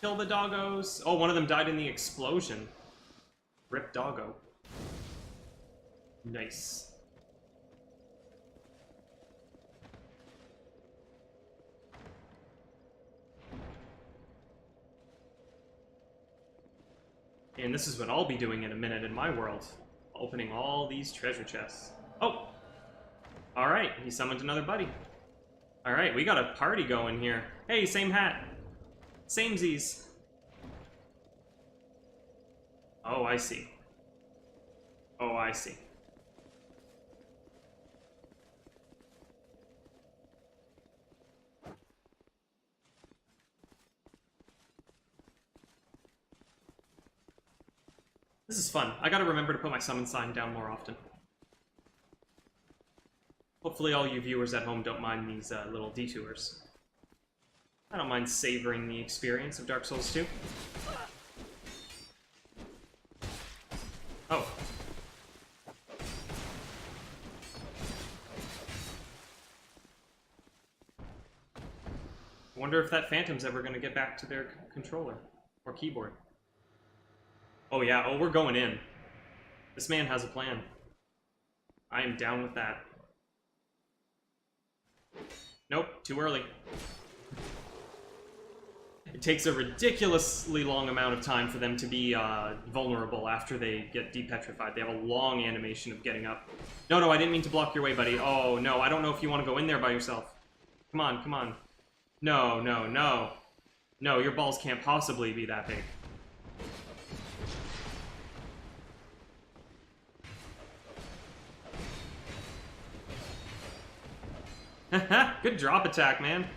Speaker 1: Kill the doggos. Oh, one of them died in the explosion. Rip doggo. Nice. And this is what I'll be doing in a minute in my world. Opening all these treasure chests. Oh! Alright, he summoned another buddy. Alright, we got a party going here. Hey, same hat. Samesies. Oh, I see. Oh, I see. This is fun. I gotta remember to put my summon sign down more often. Hopefully all you viewers at home don't mind these little detours. I don't mind savoring the experience of Dark Souls 2. Oh. I wonder if that Phantom's ever gonna get back to their controller or keyboard. Oh yeah, oh, we're going in. This man has a plan. I am down with that. Nope, too early. It takes a ridiculously long amount of time for them to be vulnerable after they get depetrified. They have a long animation of getting up. No, no, I didn't mean to block your way, buddy. Oh, no, I don't know if you want to go in there by yourself. Come on, come on. No, no, no. No, your balls can't possibly be that big. Good drop attack, man.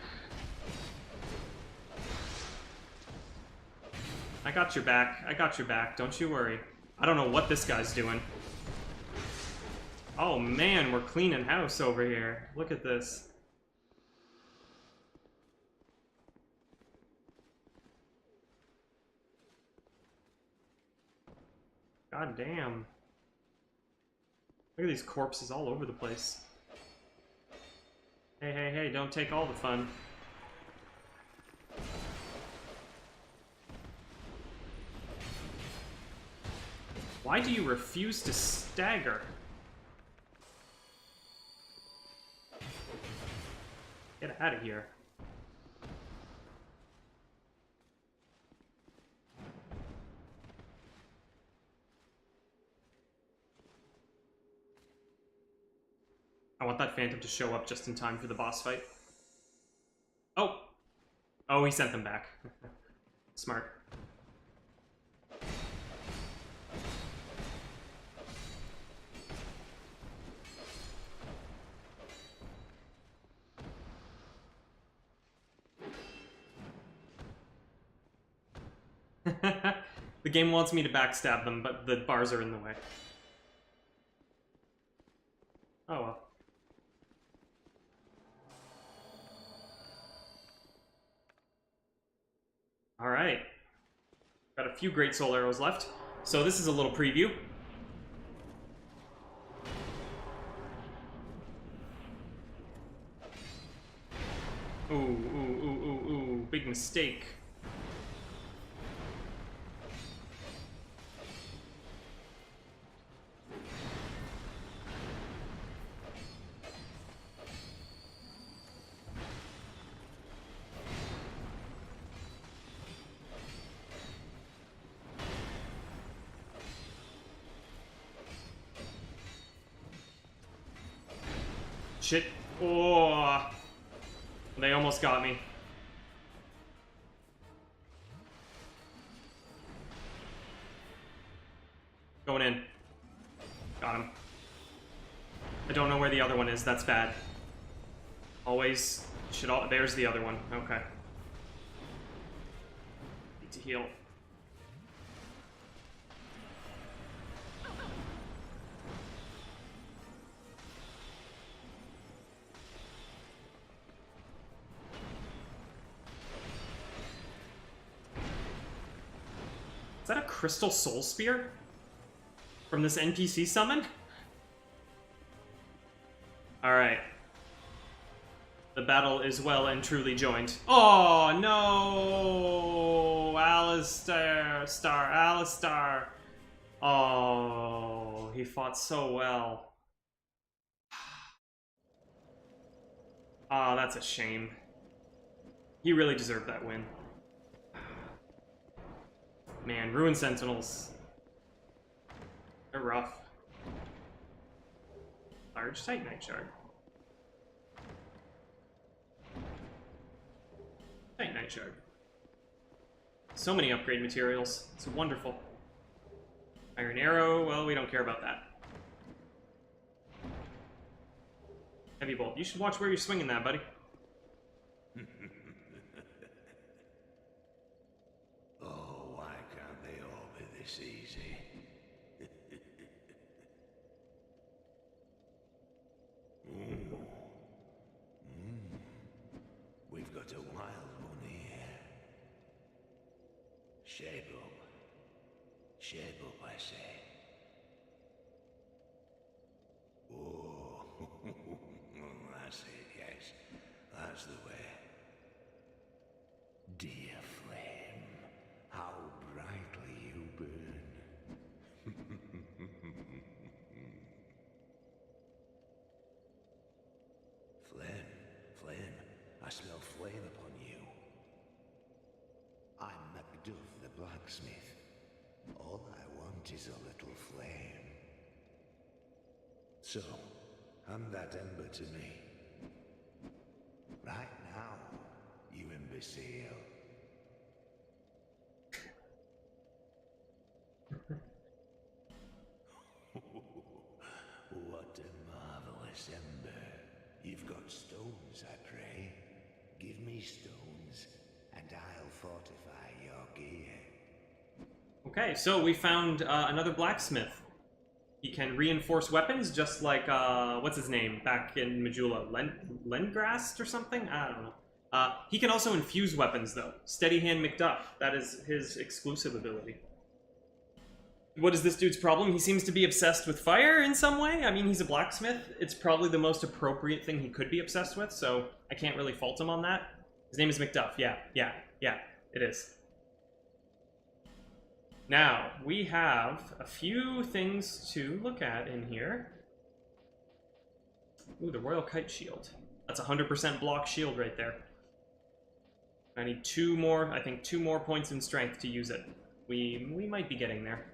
Speaker 1: I got your back. I got your back. Don't you worry. I don't know what this guy's doing. Oh man, we're cleaning house over here. Look at this. God damn. Look at these corpses all over the place. Hey, hey, hey, don't take all the fun. Why do you refuse to stagger? Get out of here. I want that Phantom to show up just in time for the boss fight. Oh! Oh, he sent them back. Smart. The game wants me to backstab them, but the bars are in the way. Oh well. Alright. Got a few Great Soul Arrows left. So this is a little preview. Ooh, ooh, ooh, ooh, ooh. Big mistake. Shit. Oh. They almost got me. Going in. Got him. I don't know where the other one is. That's bad. Always should all. There's the other one. Okay. Need to heal. Is that a Crystal Soul Spear? From this NPC summon? Alright. The battle is well and truly joined. Oh, no! Alistar. Oh, he fought so well. Oh, that's a shame. He really deserved that win. Man, Ruin Sentinels. They're rough. Large Titanite Shard. Titanite Shard. So many upgrade materials. It's wonderful. Iron Arrow, well, we don't care about that. Heavy Bolt. You should watch where you're swinging that, buddy.
Speaker 4: Oh, why can't they all be this easy? We've got a wild one here. Shape up. Shape up, I say. Oh, that's it, yes. That's the way. Dear flame, how brightly you burn. Flame, I smell flame upon you. I'm Macduff the blacksmith. All I want is a little flame. So, hand that ember to me. Right now, you imbecile. What a marvelous ember. You've got stones, I pray. Give me stones, and I'll fortify your gear.
Speaker 1: Okay, so we found another blacksmith. He can reinforce weapons just like, what's his name, back in Majula? Lengrast or something? I don't know. He can also infuse weapons, though. Steady Hand Macduff. That is his exclusive ability. What is this dude's problem? He seems to be obsessed with fire in some way. I mean, he's a blacksmith. It's probably the most appropriate thing he could be obsessed with, so I can't really fault him on that. His name is Macduff. Yeah, it is. Now, we have a few things to look at in here. Ooh, the Royal Kite Shield. That's 100% block shield right there. I need two more points in strength to use it. We might be getting there.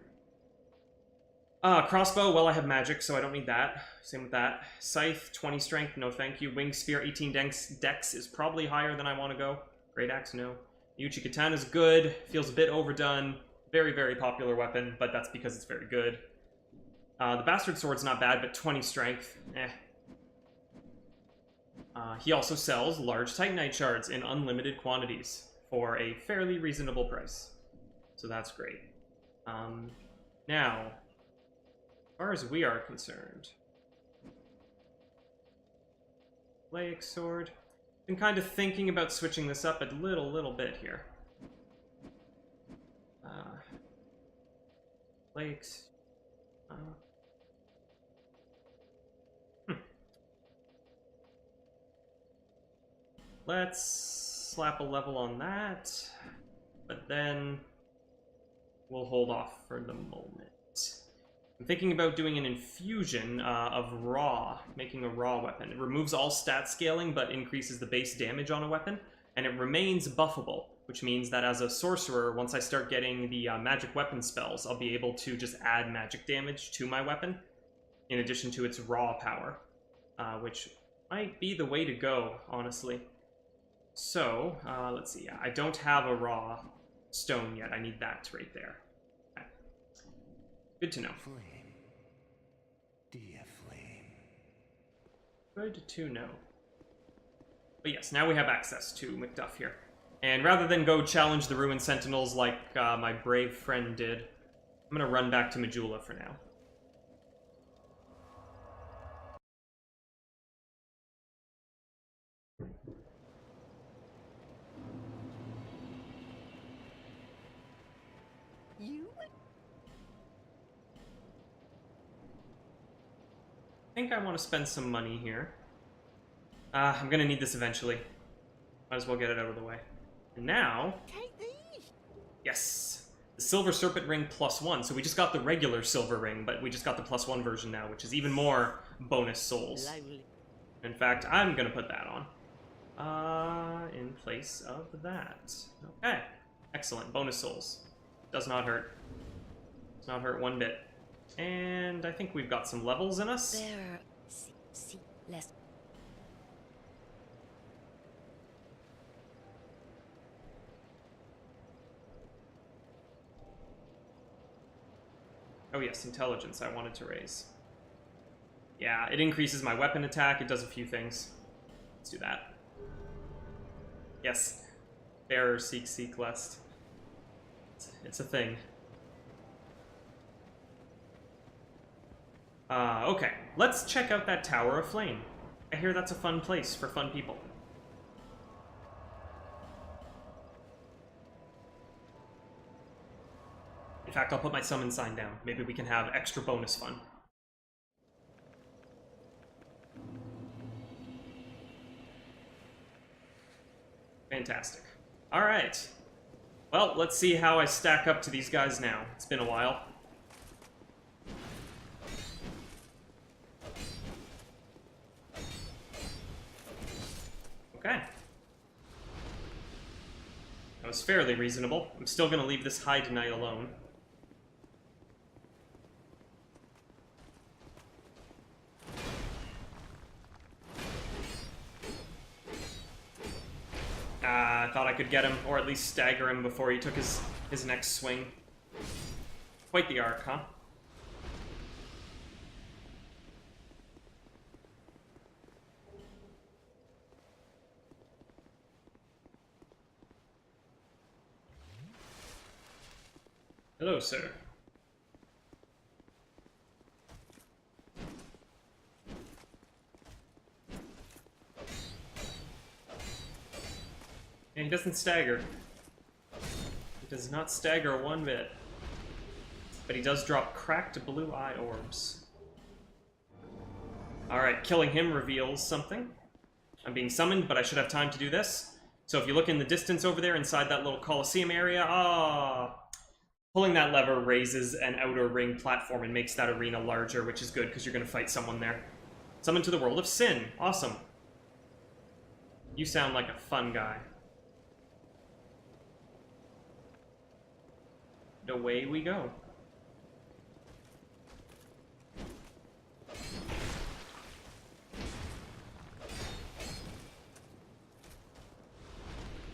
Speaker 1: Crossbow, well, I have magic, so I don't need that. Same with that. Scythe, 20 strength, no thank you. Winged Spear, 18 dex is probably higher than I want to go. Great Axe, no. Yuchi Katana is good, feels a bit overdone. Very, very popular weapon, but that's because it's very good. The Bastard Sword's not bad, but 20 strength, eh. He also sells large Titanite shards in unlimited quantities for a fairly reasonable price. So that's great. Now, as far as we are concerned, Laic Sword. Been kind of thinking about switching this up a little bit here. Laic. Let's slap a level on that, but then we'll hold off for the moment. I'm thinking about doing an infusion of Raw, making a Raw weapon. It removes all stat scaling, but increases the base damage on a weapon, and it remains buffable, which means that as a sorcerer, once I start getting the magic weapon spells, I'll be able to just add magic damage to my weapon, in addition to its Raw power, which might be the way to go, honestly. So, let's see. I don't have a Raw stone yet. I need that right there. Okay. Good to know.
Speaker 4: Flame. Dear flame.
Speaker 1: Good to know. But yes, now we have access to Macduff here. And rather than go challenge the Ruined Sentinels like my brave friend did, I'm gonna run back to Majula for now. I think I want to spend some money here. I'm gonna need this eventually. Might as well get it out of the way. And now...
Speaker 5: Take these!
Speaker 1: Yes! The Silver Serpent Ring +1. So we just got the regular silver ring, but we just got the +1 version now, which is even more bonus souls.
Speaker 5: Lovely.
Speaker 1: In fact, I'm gonna put that on. In place of that. Okay. Excellent. Bonus souls. Does not hurt. Does not hurt one bit. And I think we've got some levels in us.
Speaker 5: There are less.
Speaker 1: Oh yes, intelligence I wanted to raise. Yeah, it increases my weapon attack. It does a few things. Let's do that. Yes. Bearer seek lest. It's a thing. Okay. Let's check out that Tower of Flame. I hear that's a fun place for fun people. In fact, I'll put my summon sign down. Maybe we can have extra bonus fun. Fantastic. Alright. Well, let's see how I stack up to these guys now. It's been a while. Okay. That was fairly reasonable. I'm still going to leave this Hide Knight alone. I thought I could get him, or at least stagger him before he took his next swing. Quite the arc, huh? Hello, sir. Yeah, he doesn't stagger. He does not stagger one bit. But he does drop cracked blue eye orbs. Alright, killing him reveals something. I'm being summoned, but I should have time to do this. So if you look in the distance over there inside that little Colosseum area, pulling that lever raises an outer ring platform and makes that arena larger, which is good because you're going to fight someone there. Summon to the world of sin. Awesome. You sound like a fun guy. Away we go.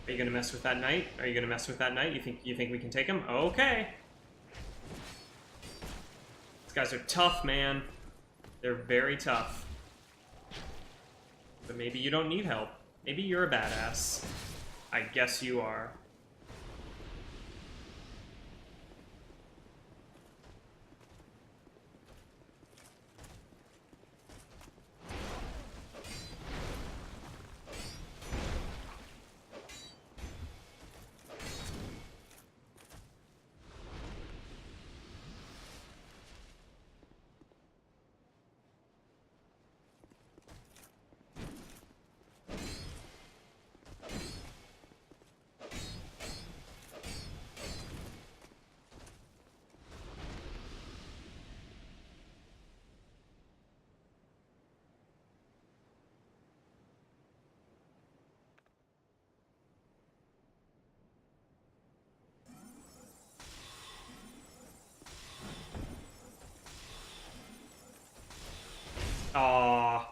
Speaker 1: Are you gonna mess with that knight? Are you gonna mess with that knight? You think we can take him? Okay. These guys are tough, man. They're very tough. But maybe you don't need help. Maybe you're a badass. I guess you are. Aww.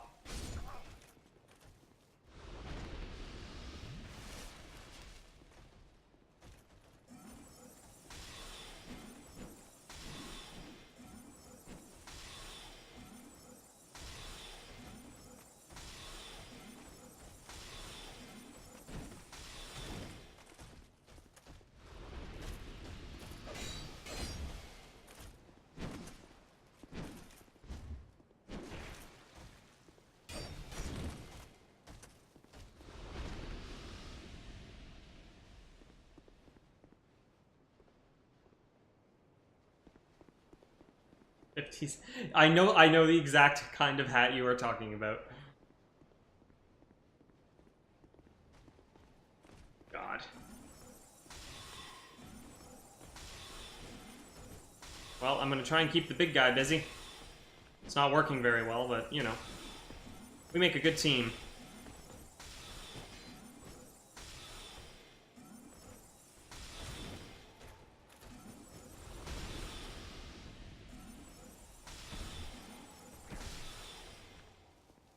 Speaker 1: I know the exact kind of hat you are talking about. God. Well, I'm gonna try and keep the big guy busy. It's not working very well, but, you know. We make a good team.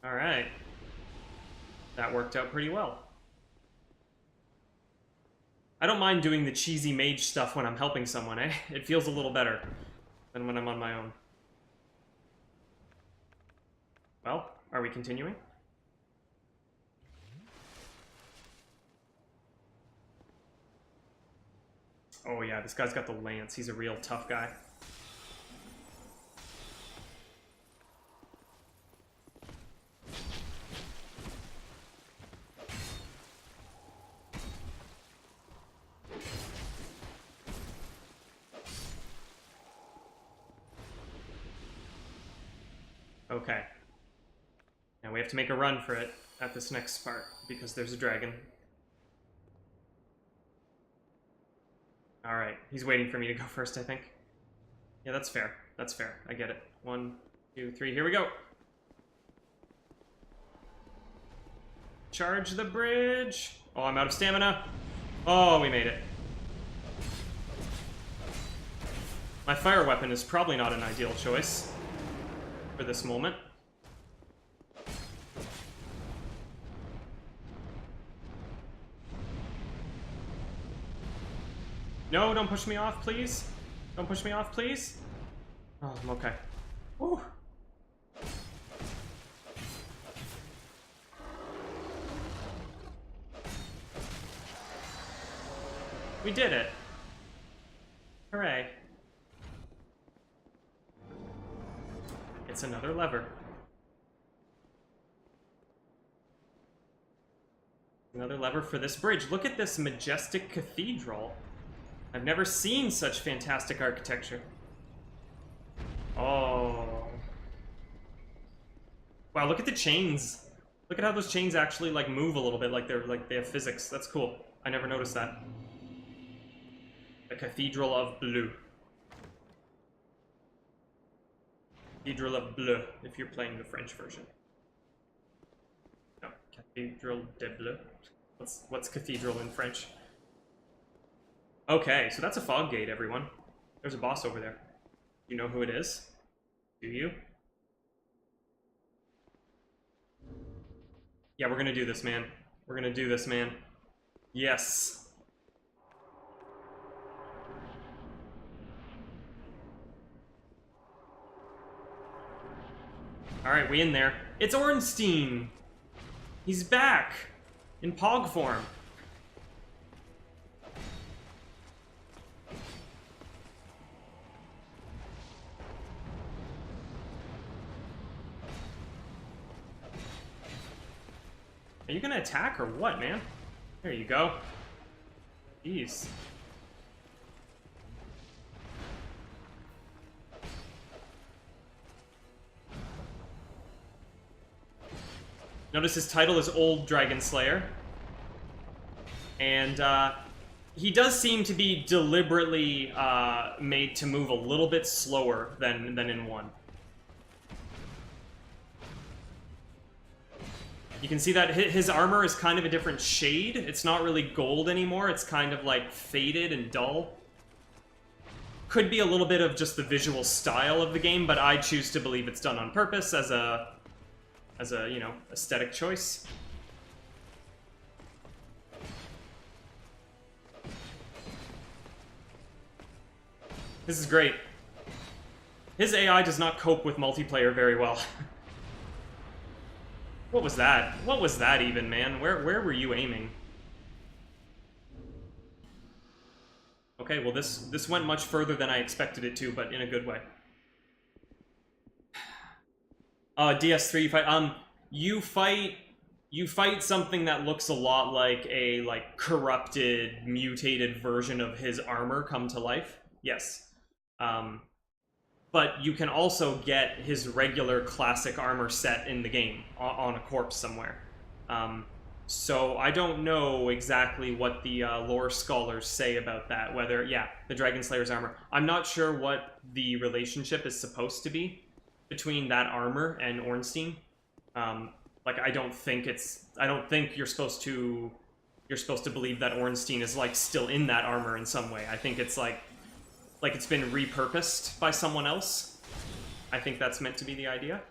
Speaker 1: Alright. That worked out pretty well. I don't mind doing the cheesy mage stuff when I'm helping someone, eh? It feels a little better than when I'm on my own. Well, are we continuing? Oh yeah, this guy's got the lance. He's a real tough guy. Okay. Now we have to make a run for it at this next part, because there's a dragon. Alright, he's waiting for me to go first, I think. Yeah, that's fair. That's fair. I get it. 1, 2, 3, here we go! Charge the bridge! Oh, I'm out of stamina! Oh, we made it. My fire weapon is probably not an ideal choice for this moment. No, don't push me off, please. Don't push me off, please. Oh, I'm okay. Woo. We did it. Hooray. It's another lever. Another lever for this bridge. Look at this majestic cathedral. I've never seen such fantastic architecture. Oh. Wow, look at the chains. Look at how those chains actually like move a little bit, like they have physics. That's cool. I never noticed that. The Cathedral of Bleu. Cathedral of Bleu, if you're playing the French version. No, Cathedral de Bleu. What's cathedral in French? Okay, so that's a fog gate, everyone. There's a boss over there. You know who it is? Do you? Yeah, we're gonna do this, man. We're gonna do this, man. Yes. Alright, we in there. It's Ornstein! He's back! In Pog form. Are you gonna attack or what, man? There you go. Jeez. Notice his title is Old Dragon Slayer. And, he does seem to be deliberately, made to move a little bit slower than in 1. You can see that his armor is kind of a different shade. It's not really gold anymore. It's kind of like faded and dull. Could be a little bit of just the visual style of the game, but I choose to believe it's done on purpose as a as a, you know, aesthetic choice. This is great. His AI does not cope with multiplayer very well. What was that? What was that even, man? Where were you aiming? Okay, well this went much further than I expected it to, but in a good way. DS3 you fight something that looks a lot like a corrupted, mutated version of his armor come to life. Yes. But you can also get his regular classic armor set in the game on a corpse somewhere. So I don't know exactly what the lore scholars say about that, whether, yeah, the Dragon Slayer's armor. I'm not sure what the relationship is supposed to be between that armor and Ornstein. Like, I don't think you're supposed to believe that Ornstein is, like, still in that armor in some way. I think it's, like it's been repurposed by someone else. I think that's meant to be the idea.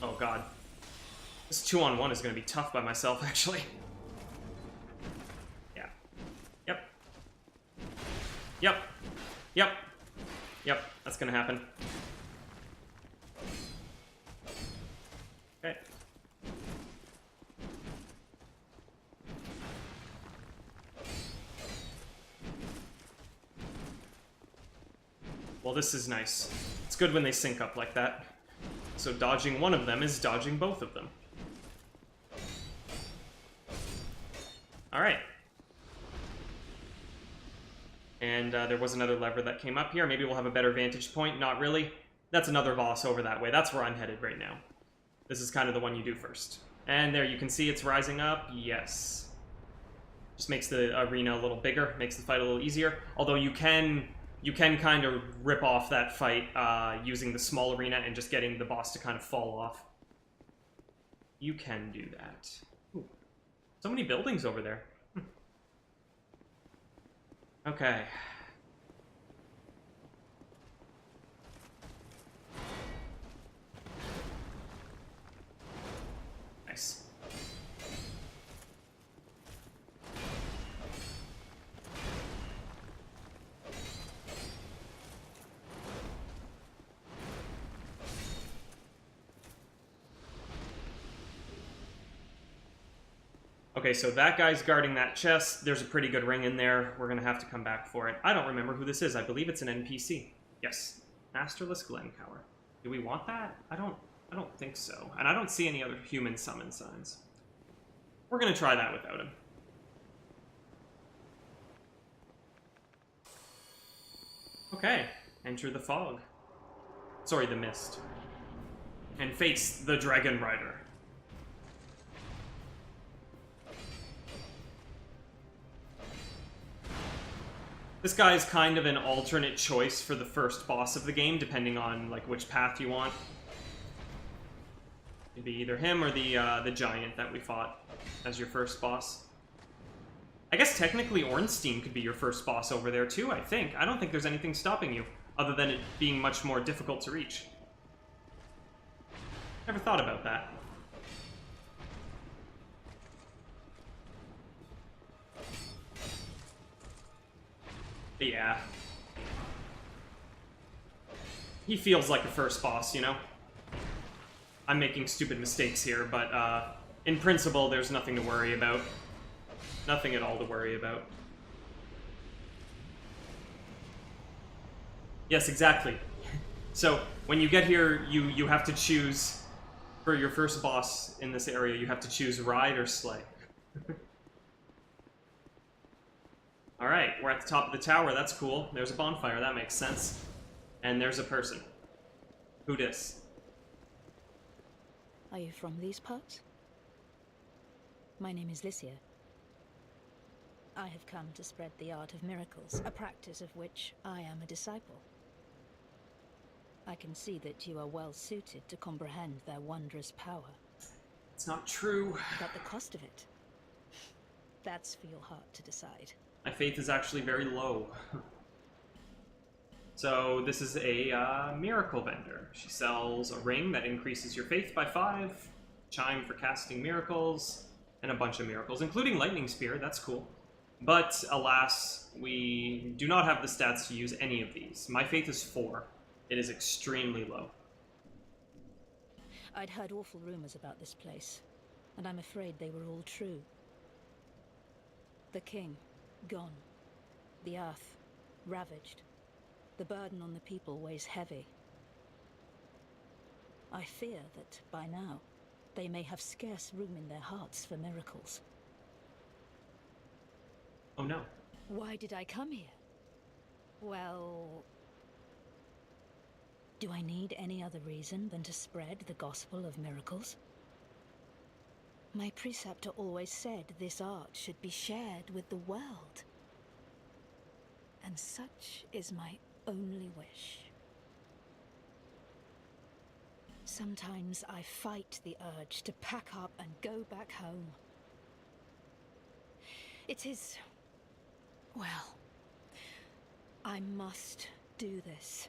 Speaker 1: Oh, God. This 2-on-1 is going to be tough by myself, actually. Yeah. Yep. Yep. Yep. Yep. That's going to happen. Okay. Well, this is nice. It's good when they sync up like that. So dodging one of them is dodging both of them. Alright. And there was another lever that came up here. Maybe we'll have a better vantage point. Not really. That's another boss over that way. That's where I'm headed right now. This is kind of the one you do first. And there, you can see it's rising up. Yes. Just makes the arena a little bigger. Makes the fight a little easier. Although you can kind of rip off that fight using the small arena and just getting the boss to kind of fall off. You can do that. Ooh. So many buildings over there. Okay. Nice. Okay, so that guy's guarding that chest. There's a pretty good ring in there. We're gonna have to come back for it. I don't remember who this is. I believe it's an NPC. Yes. Masterless Glencower. Do we want that? I don't think so. And I don't see any other human summon signs. We're gonna try that without him. Okay. Enter the fog. Sorry, the mist. And face the Dragon Rider. This guy is kind of an alternate choice for the first boss of the game, depending on like which path you want. It'd be either him or the giant that we fought as your first boss. I guess technically Ornstein could be your first boss over there too, I think. I don't think there's anything stopping you, other than it being much more difficult to reach. Never thought about that. But yeah. He feels like a first boss, you know? I'm making stupid mistakes here, but in principle, there's nothing to worry about. Nothing at all to worry about. Yes, exactly. So, when you get here, you have to choose, for your first boss in this area, you have to choose Ride or Slay. Alright, we're at the top of the tower, that's cool. There's a bonfire, that makes sense. And there's a person. Who dis?
Speaker 5: Are you from these parts? My name is Lycia. I have come to spread the art of miracles, a practice of which I am a disciple. I can see that you are well suited to comprehend their wondrous power.
Speaker 1: It's not true.
Speaker 5: But the cost of it, that's for your heart to decide.
Speaker 1: My faith is actually very low. So this is a miracle vendor. She sells a ring that increases your faith by 5, chime for casting miracles, and a bunch of miracles, including lightning spear. That's cool. But alas, we do not have the stats to use any of these. My faith is 4. It is extremely low.
Speaker 5: I'd heard awful rumors about this place, and I'm afraid they were all true. The king, gone. The earth, ravaged. The burden on the people weighs heavy. I fear that, by now, they may have scarce room in their hearts for miracles.
Speaker 1: Oh no.
Speaker 5: Why did I come here? Well... do I need any other reason than to spread the gospel of miracles? My preceptor always said this art should be shared with the world. And such is my only wish. Sometimes I fight the urge to pack up and go back home. It is... well, I must do this.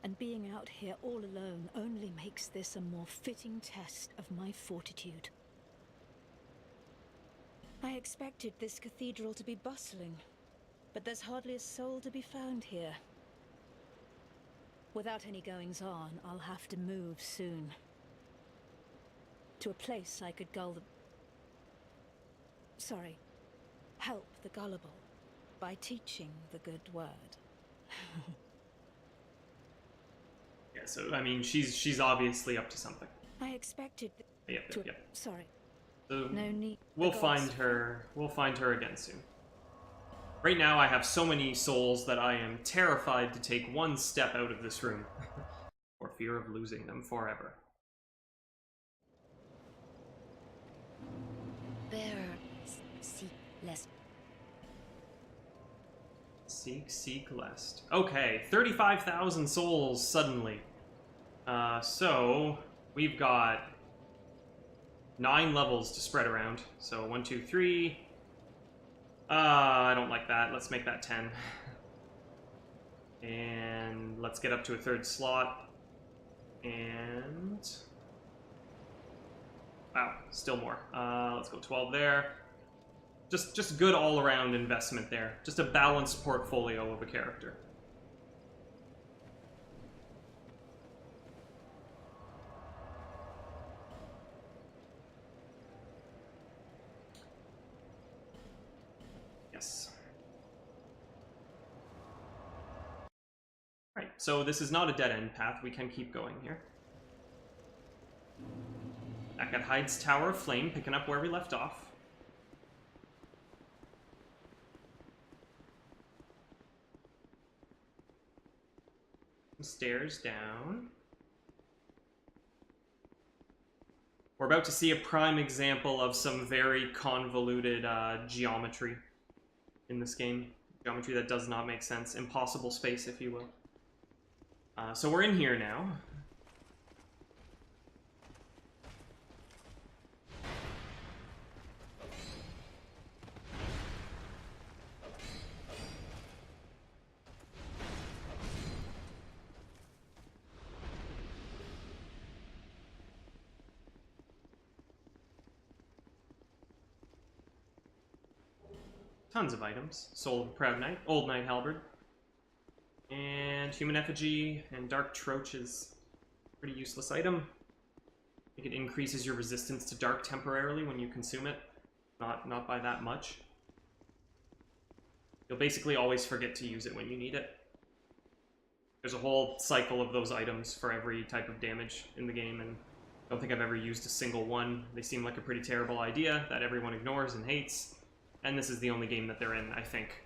Speaker 5: And being out here all alone only makes this a more fitting test of my fortitude. I expected this cathedral to be bustling, but there's hardly a soul to be found here. Without any goings-on, I'll have to move soon. To a place I could gull the... sorry, help the gullible by teaching the good word.
Speaker 1: Yeah, so, I mean, she's obviously up to something.
Speaker 5: I expected...
Speaker 1: Yep.
Speaker 5: Sorry.
Speaker 1: So
Speaker 5: No need...
Speaker 1: we'll find her again soon. Right now I have so many souls that I am terrified to take one step out of this room. For fear of losing them forever. Seek lest. Okay, 35,000 souls suddenly. So we've got 9 levels to spread around. So 1, 2, 3. I don't like that. Let's make that 10. And let's get up to a 3rd slot. And... wow, still more. Let's go 12 there. Just good all-around investment there. Just a balanced portfolio of a character. Yes. Right, so this is not a dead-end path. We can keep going here. Back at Hyde's Tower of Flame, picking up where we left off. Stairs down. We're about to see a prime example of some very convoluted geometry in this game. Geometry that does not make sense. Impossible space, if you will. So we're in here now. Tons of items. Soul of a Proud Knight, Old Knight Halberd, and Human Effigy, and Dark Troches. Pretty useless item. I think it increases your resistance to dark temporarily when you consume it. Not by that much. You'll basically always forget to use it when you need it. There's a whole cycle of those items for every type of damage in the game, and I don't think I've ever used a single one. They seem like a pretty terrible idea that everyone ignores and hates. And this is the only game that they're in, I think.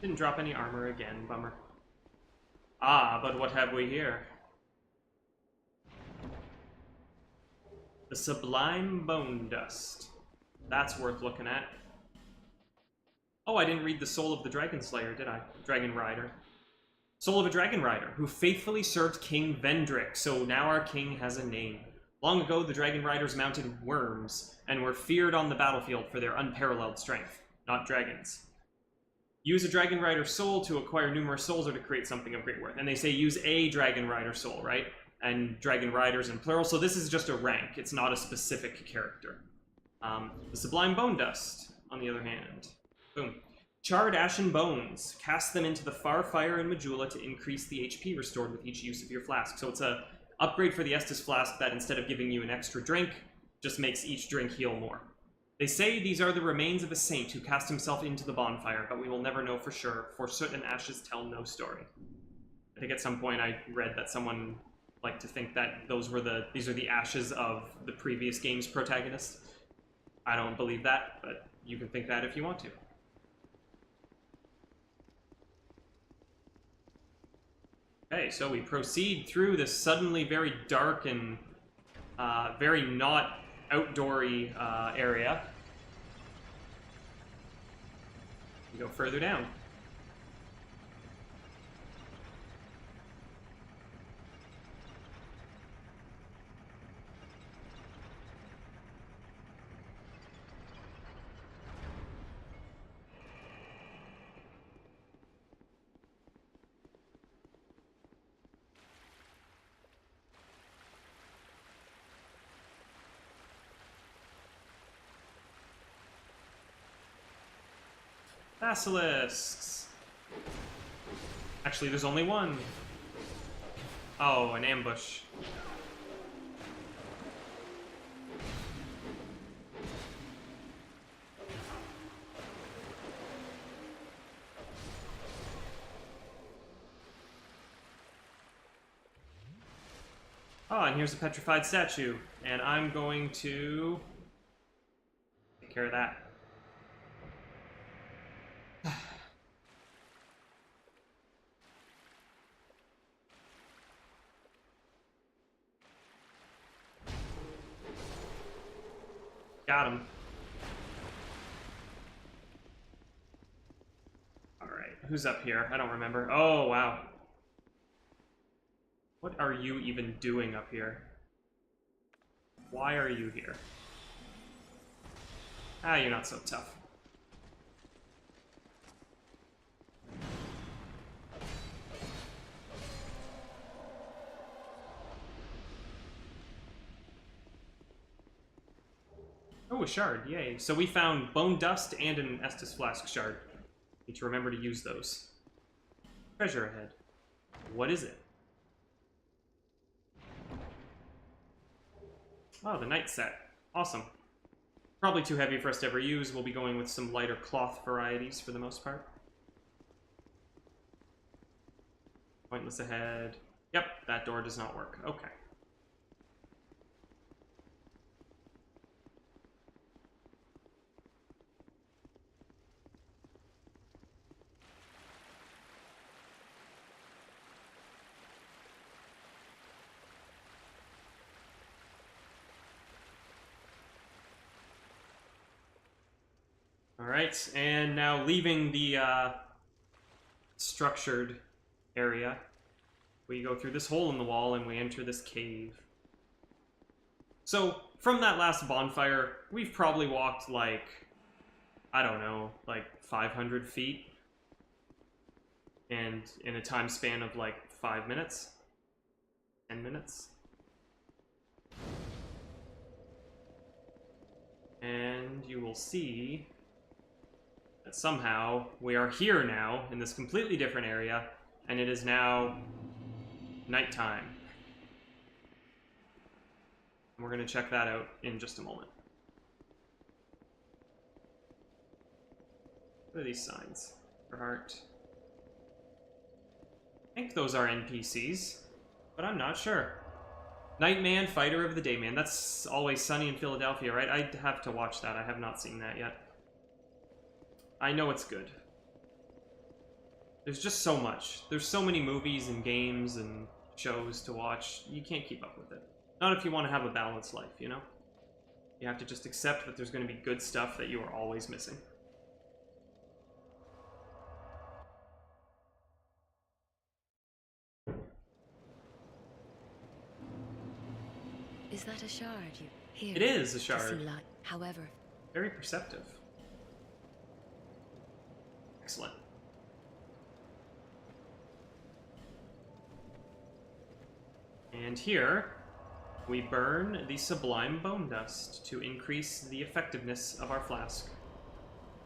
Speaker 1: Didn't drop any armor again, bummer. Ah, but what have we here? The Sublime Bone Dust. That's worth looking at. Oh, I didn't read the Soul of the Dragon Slayer, did I? Dragon Rider. Soul of a Dragon Rider, who faithfully served King Vendrick, so now our king has a name. Long ago, the Dragon Riders mounted worms, and were feared on the battlefield for their unparalleled strength, not dragons. Use a Dragon Rider soul to acquire numerous souls or to create something of great worth. And they say use a Dragon Rider soul, right? And Dragon Riders in plural, so this is just a rank. It's not a specific character. The Sublime Bone Dust, on the other hand. Boom. Charred Ashen Bones. Cast them into the Far Fire in Majula to increase the HP restored with each use of your flask. So it's a upgrade for the Estus Flask that instead of giving you an extra drink, just makes each drink heal more. They say these are the remains of a saint who cast himself into the bonfire, but we will never know for sure, for soot and ashes tell no story. I think at some point I read that someone liked to think that these are the ashes of the previous game's protagonist. I don't believe that, but you can think that if you want to. Okay, so we proceed through this suddenly very dark and very not outdoory area. We go further down. Basilisks! Actually, there's only one. Oh, an ambush. Oh, and here's a petrified statue. And I'm going to take care of that. Got him. Alright, who's up here? I don't remember. Oh, wow. What are you even doing up here? Why are you here? Ah, you're not so tough. Oh, a shard, yay. So we found Bone Dust and an Estus Flask shard. Need to remember to use those. Treasure ahead. What is it? Oh, the night set. Awesome. Probably too heavy for us to ever use. We'll be going with some lighter cloth varieties for the most part. Pointless ahead. Yep, that door does not work. Okay. Alright, and now leaving the structured area, we go through this hole in the wall and we enter this cave. So, from that last bonfire, we've probably walked like, I don't know, like 500 feet. And in a time span of like 5 minutes, 10 minutes. And you will see that somehow we are here now in this completely different area, and it is now nighttime. And we're going to check that out in just a moment. What are these signs? For heart. I think those are NPCs, but I'm not sure. Nightman, Fighter of the Dayman. That's Always Sunny in Philadelphia, right? I'd have to watch that. I have not seen that yet. I know it's good. There's just so much. There's so many movies and games and shows to watch. You can't keep up with it. Not if you want to have a balanced life, you know? You have to just accept that there's going to be good stuff that you are always missing.
Speaker 2: Is that a shard you hear?
Speaker 1: It is a
Speaker 2: To
Speaker 1: shard.
Speaker 2: see light. However,
Speaker 1: Very perceptive. Excellent. And here, we burn the Sublime Bone Dust to increase the effectiveness of our flask.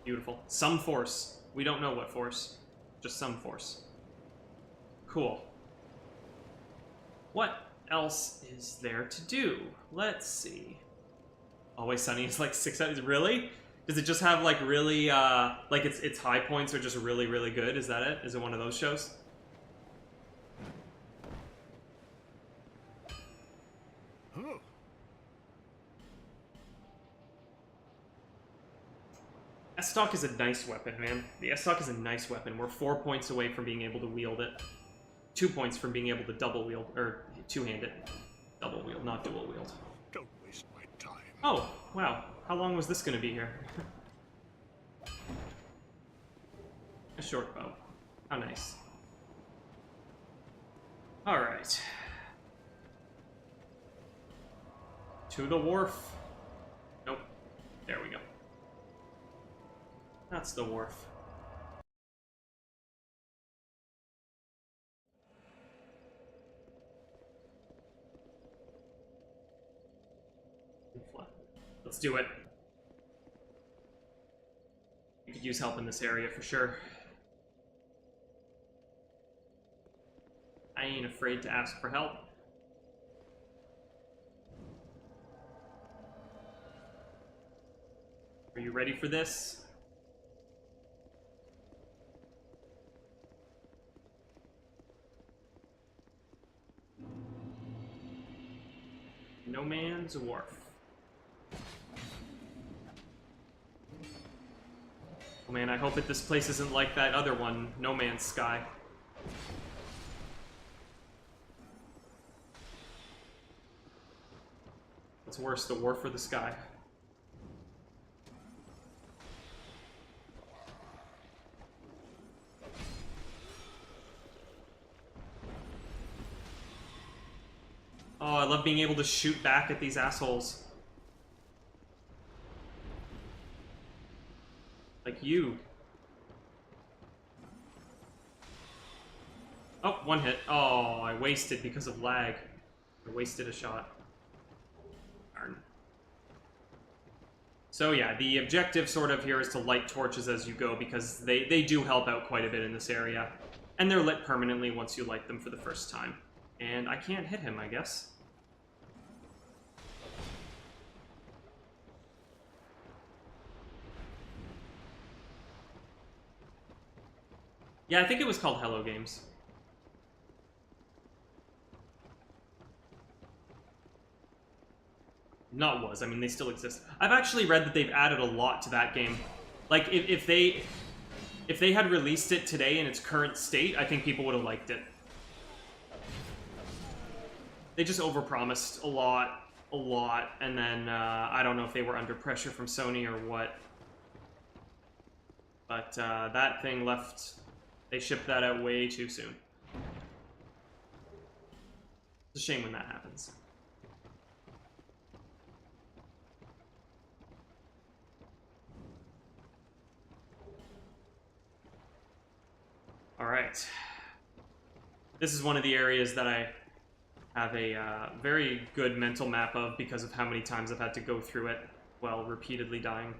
Speaker 1: Beautiful. Some force. We don't know what force. Just some force. Cool. What else is there to do? Let's see. Always Sunny is like 6 out. Really? Does it just have like really, like its high points are just really, really good? Is that it? Is it one of those shows?
Speaker 3: Oh,
Speaker 1: S-Stock is a nice weapon, man. The S-Stock is a nice weapon. We're 4 points away from being able to wield it. 2 points from being able to double wield, or two-hand it. Double wield, not dual wield.
Speaker 3: don't waste my time.
Speaker 1: Oh, wow. How long was this gonna be here? A short bow. How nice. Alright. To the wharf. Nope. There we go. That's the wharf. Let's do it. You could use help in this area for sure. I ain't afraid to ask for help. Are you ready for this? No Man's Wharf. Oh man, I hope that this place isn't like that other one, No Man's Sky. What's worse, the wharf or the sky? Oh, I love being able to shoot back at these assholes. Like you. Oh, one hit. Oh, I wasted because of lag. I wasted a shot. Darn. So yeah, the objective sort of here is to light torches as you go because they do help out quite a bit in this area. And they're lit permanently once you light them for the first time. And I can't hit him, I guess. Yeah, I think it was called Hello Games. Not was, I mean, they still exist. I've actually read that they've added a lot to that game. Like, if they had released it today in its current state, I think people would have liked it. They just overpromised a lot, and then, I don't know if they were under pressure from Sony or what. But, that thing left... They shipped that out way too soon. It's a shame when that happens. Alright. This is one of the areas that I have a very good mental map of because of how many times I've had to go through it while repeatedly dying.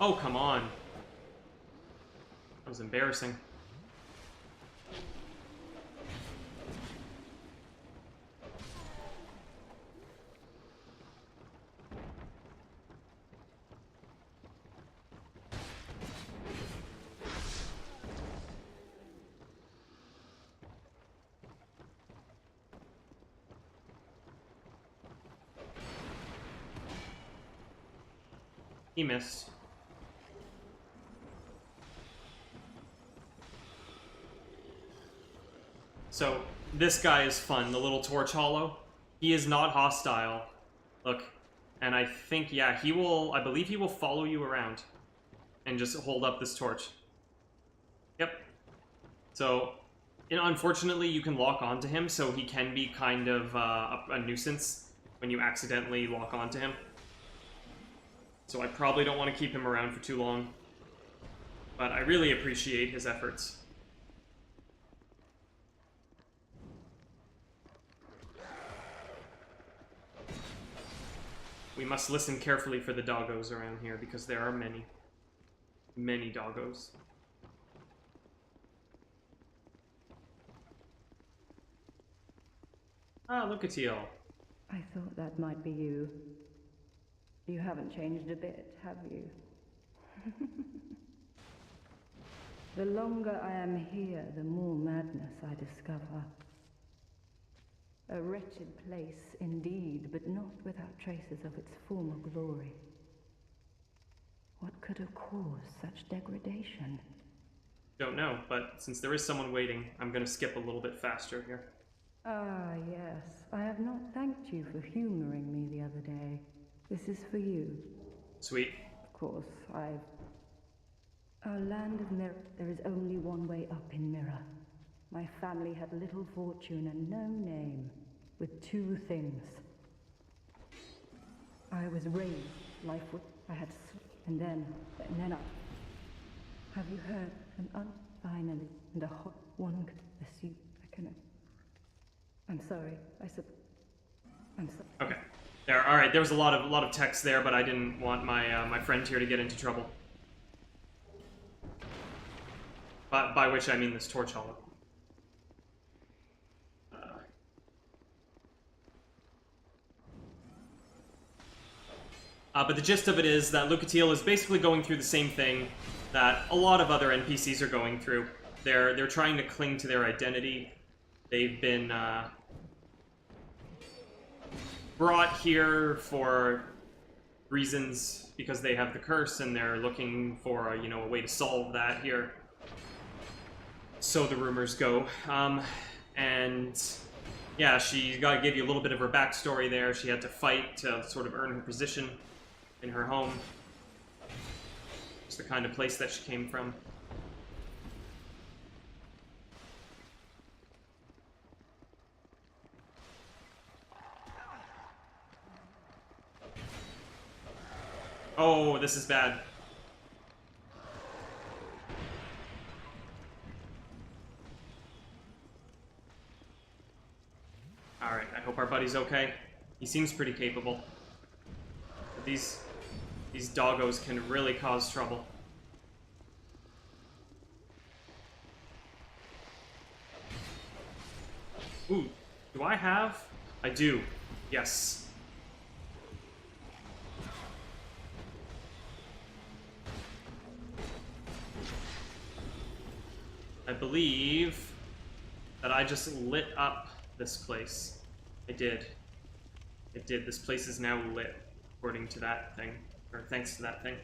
Speaker 1: Oh, come on. That was embarrassing. He missed. So, this guy is fun, the little torch hollow. He is not hostile. Look. And I think, yeah, I believe he will follow you around. And just hold up this torch. Yep. So, unfortunately, you can lock onto him, so he can be kind of a nuisance when you accidentally lock onto him. So I probably don't want to keep him around for too long. But I really appreciate his efforts. We must listen carefully for the doggos around here, because there are many. Many doggos. Ah, look at Teal.
Speaker 2: I thought that might be you. You haven't changed a bit, have you? The longer I am here, the more madness I discover. A wretched place indeed, but not without traces of its former glory. What could have caused such degradation?
Speaker 1: Don't know, but since there is someone waiting, I'm gonna skip a little bit faster here.
Speaker 2: Ah, yes. I have not thanked you for humoring me the other day. This is for you.
Speaker 1: Sweet.
Speaker 2: Of course, Our land of Mirror. There is only one way up in Mirror. My family had little fortune and no name, with two things. I was raised, I had, and then I... Have you heard? Finally, and a hot one could assume I cannot... I'm sorry, I'm sorry.
Speaker 1: Okay. There. All right. There was a lot of text there, but I didn't want my my friend here to get into trouble. By which I mean this torch hollow. But the gist of it is that Lucatiel is basically going through the same thing that a lot of other NPCs are going through. They're trying to cling to their identity. They've been brought here for reasons because they have the curse, and they're looking for a way to solve that here. So the rumors go. And yeah, she got to give you a little bit of her backstory there. She had to fight to sort of earn her position in her home. It's the kind of place that she came from. Oh, this is bad. Alright, I hope our buddy's okay. He seems pretty capable. But these doggos can really cause trouble. Ooh, do I have? I do. Yes. I believe that I just lit up this place. I did. It did. This place is now lit, according to that thing. Or thanks to that thing.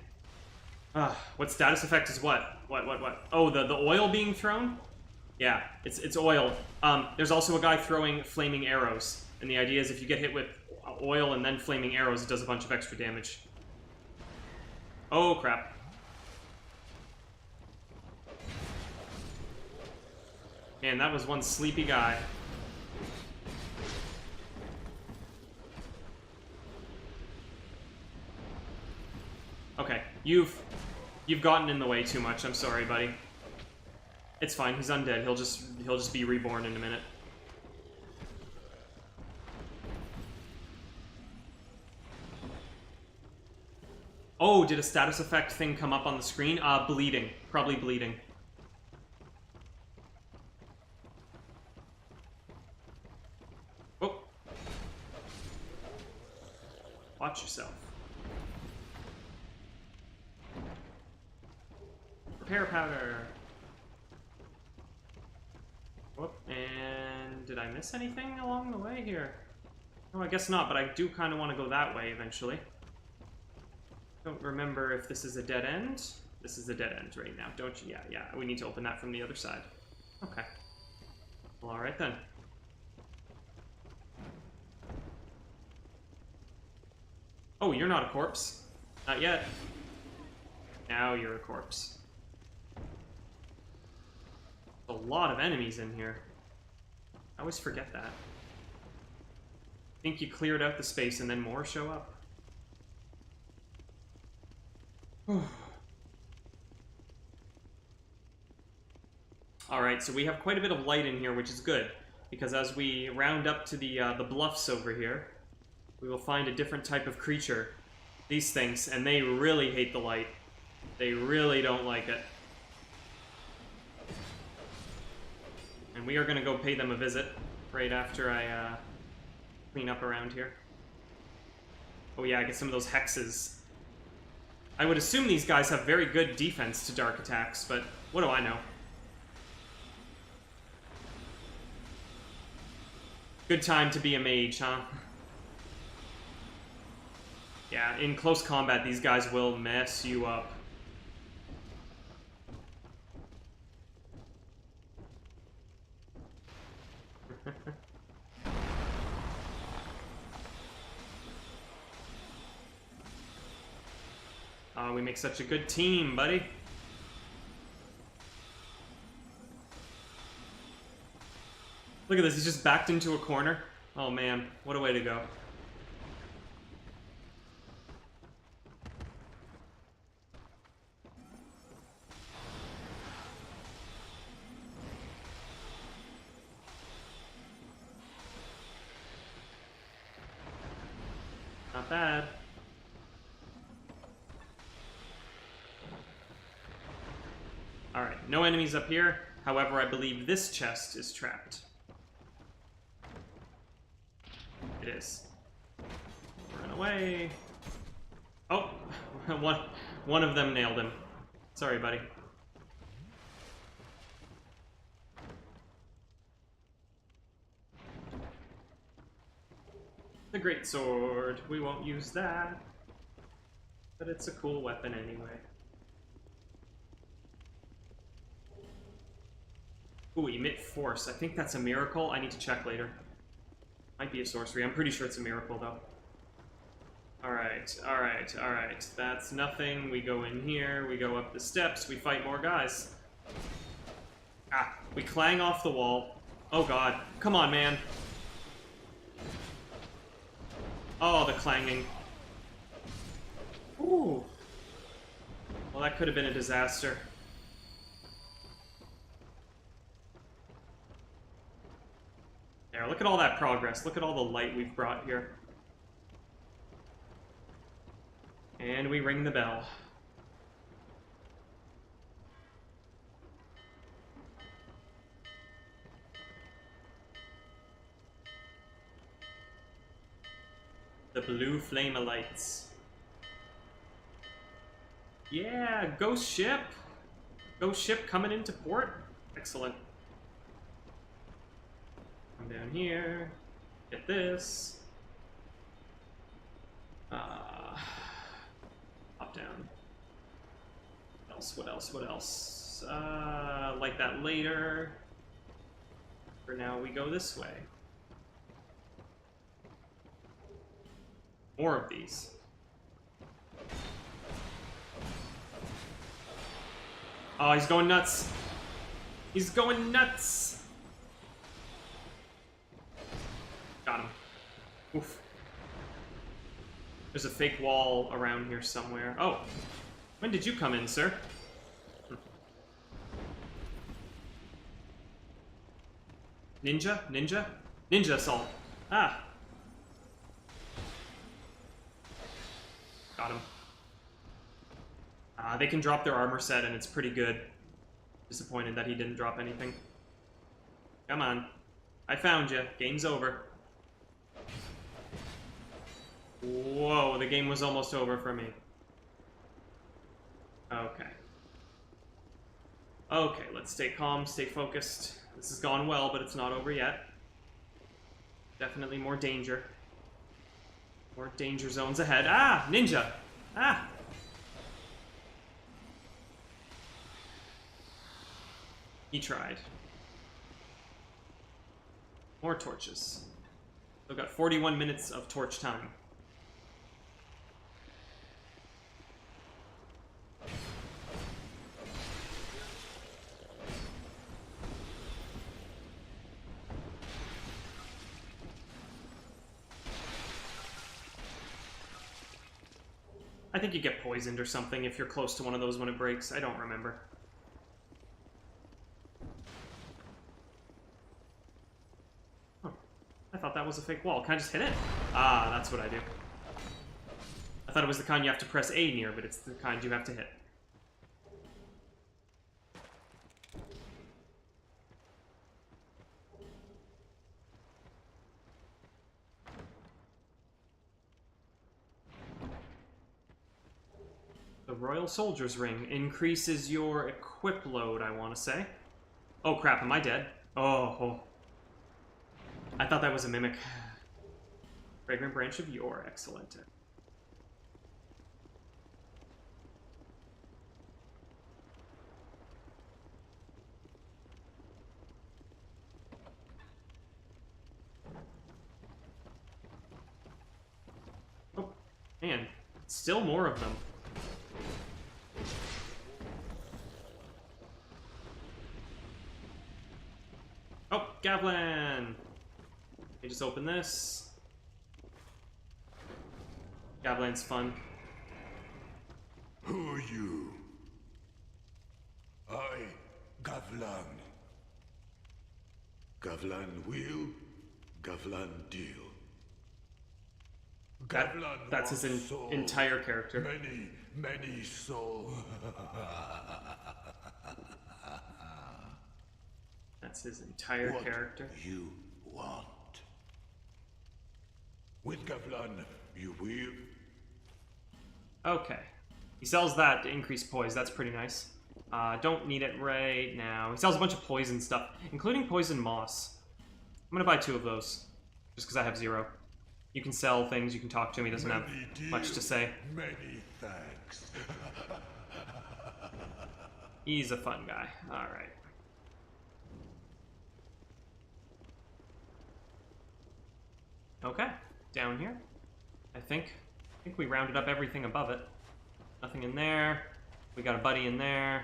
Speaker 1: What status effect is what? What? Oh, the oil being thrown? Yeah, it's oil. There's also a guy throwing flaming arrows. And the idea is if you get hit with oil and then flaming arrows, it does a bunch of extra damage. Oh, crap. Man, that was one sleepy guy. Okay, you've gotten in the way too much. I'm sorry, buddy. It's fine. He's undead. He'll just be reborn in a minute. Oh, did a status effect thing come up on the screen? Bleeding. Probably bleeding. Oh. Watch yourself. Repair powder. Whoop, and did I miss anything along the way here? No, I guess not, but I do kind of want to go that way eventually. Don't remember if this is a dead end. This is a dead end right now, don't you? Yeah, we need to open that from the other side. Okay. Well, alright Alright then. Oh, you're not a corpse. Not yet. Now you're a corpse. A lot of enemies in here. I always forget that. I think you cleared out the space and then more show up. Alright, so we have quite a bit of light in here, which is good. Because as we round up to the bluffs over here, we will find a different type of creature. These things, and they really hate the light. They really don't like it. And we are going to go pay them a visit right after I clean up around here. Oh yeah, I get some of those hexes. I would assume these guys have very good defense to dark attacks, but what do I know? Good time to be a mage, huh? Yeah, in close combat, these guys will mess you up. Oh, we make such a good team, buddy. Look at this, he's just backed into a corner. Oh man, what a way to go. Not bad. Alright, no enemies up here. However, I believe this chest is trapped. It is. Run away. Oh, one of them nailed him. Sorry, buddy. The greatsword. We won't use that. But it's a cool weapon anyway. Ooh, emit force. I think that's a miracle. I need to check later. Might be a sorcery. I'm pretty sure it's a miracle, though. Alright, alright, alright. That's nothing. We go in here. We go up the steps. We fight more guys. Ah, we clang off the wall. Oh god. Come on, man. Oh, the clanging. Ooh. Well, that could have been a disaster. There, look at all that progress. Look at all the light we've brought here. And we ring the bell. The blue flame of lights. Yeah, ghost ship. Ghost ship coming into port. Excellent. Come down here. Get this. Hop down. What else? What else? What else? Like that later. For now, we go this way. More of these. Oh, he's going nuts. He's going nuts. Got him. Oof. There's a fake wall around here somewhere. Oh. When did you come in, sir? Ninja? Ninja? Ninja assault. Ah. Got him. They can drop their armor set, and it's pretty good. Disappointed that he didn't drop anything. Come on. I found you. Game's over. Whoa, the game was almost over for me. Okay. Okay, let's stay calm, stay focused. This has gone well, but it's not over yet. Definitely more danger. More danger zones ahead. Ah! Ninja! Ah! He tried. More torches. We've got 41 minutes of torch time. I think you get poisoned or something if you're close to one of those when it breaks. I don't remember. Huh. I thought that was a fake wall. Can I just hit it? Ah, that's what I do. I thought it was the kind you have to press A near, but it's the kind you have to hit. The Royal Soldier's Ring increases your equip load, I want to say. Oh crap, am I dead? Oh. I thought that was a mimic. Fragrant Branch of Yore, excellent. Oh, man, still more of them. Oh, Gavlan! Let me just open this. Gavlan's fun.
Speaker 3: Who are you? I, Gavlan. Gavlan will, Gavlan deal.
Speaker 1: That's his entire character.
Speaker 3: Many souls.
Speaker 1: That's his entire character.
Speaker 3: What you want? With Gavlan, you will.
Speaker 1: Okay. He sells that to increase poise. That's pretty nice. Don't need it right now. He sells a bunch of poison stuff, including poison moss. I'm gonna buy 2 of those, just because I have 0. You can sell things, you can talk to him, he doesn't have much to say.
Speaker 3: Many thanks.
Speaker 1: He's a fun guy. Alright. Okay, down here. I think we rounded up everything above it. Nothing in there. We got a buddy in there.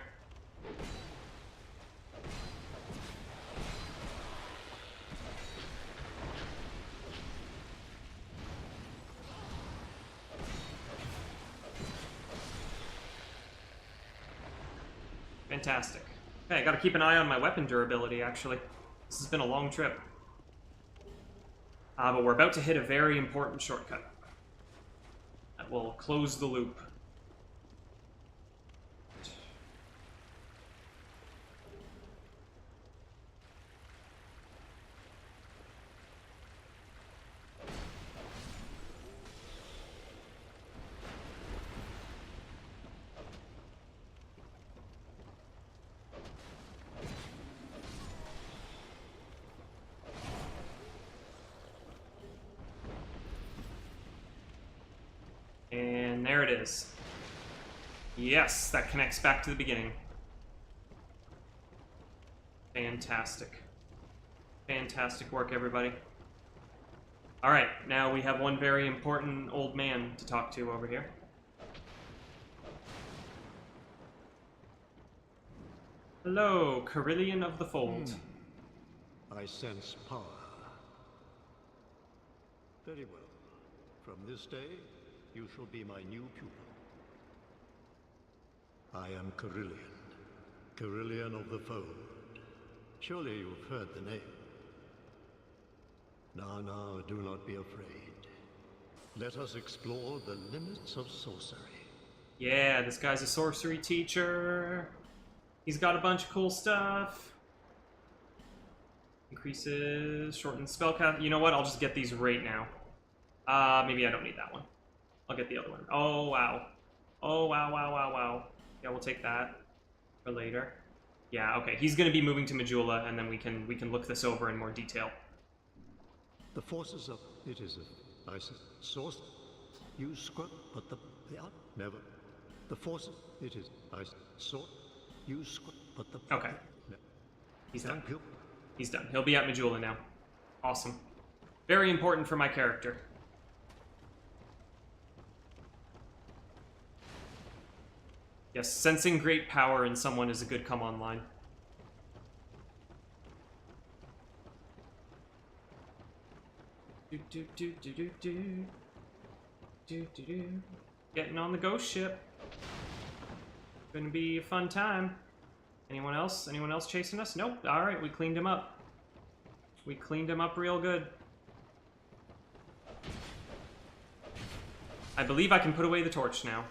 Speaker 1: Fantastic. Okay, I gotta keep an eye on my weapon durability, actually. This has been a long trip. But we're about to hit a very important shortcut that will close the loop. And there it is. Yes, that connects back to the beginning. Fantastic. Fantastic work, everybody. Alright, now we have one very important old man to talk to over here. Hello, Carillion of the Fold.
Speaker 6: I sense power. Very well. From this day, you shall be my new pupil. I am Carillion, Carillion of the Fold. Surely you've heard the name. Now, do not be afraid. Let us explore the limits of sorcery.
Speaker 1: Yeah, this guy's a sorcery teacher. He's got a bunch of cool stuff. Increases, shortens spellcast. You know what? I'll just get these right now. Maybe I don't need that one. I'll get the other one. Oh, wow. Oh, wow, wow, wow, wow. Yeah, we'll take that for later. Yeah, okay. He's going to be moving to Majula, and then we can look this over in more detail.
Speaker 6: The forces of it is I said source. You squat, but the never. The forces it is I sort. You squat, but the
Speaker 1: Okay. He's done.
Speaker 6: Thank you.
Speaker 1: He's done. He'll be at Majula now. Awesome. Very important for my character. Yes, sensing great power in someone is a good come online. Do do do do do do. Do do do. Getting on the ghost ship. Gonna be a fun time. Anyone else? Anyone else chasing us? Nope. Alright, we cleaned him up. We cleaned him up real good. I believe I can put away the torch now.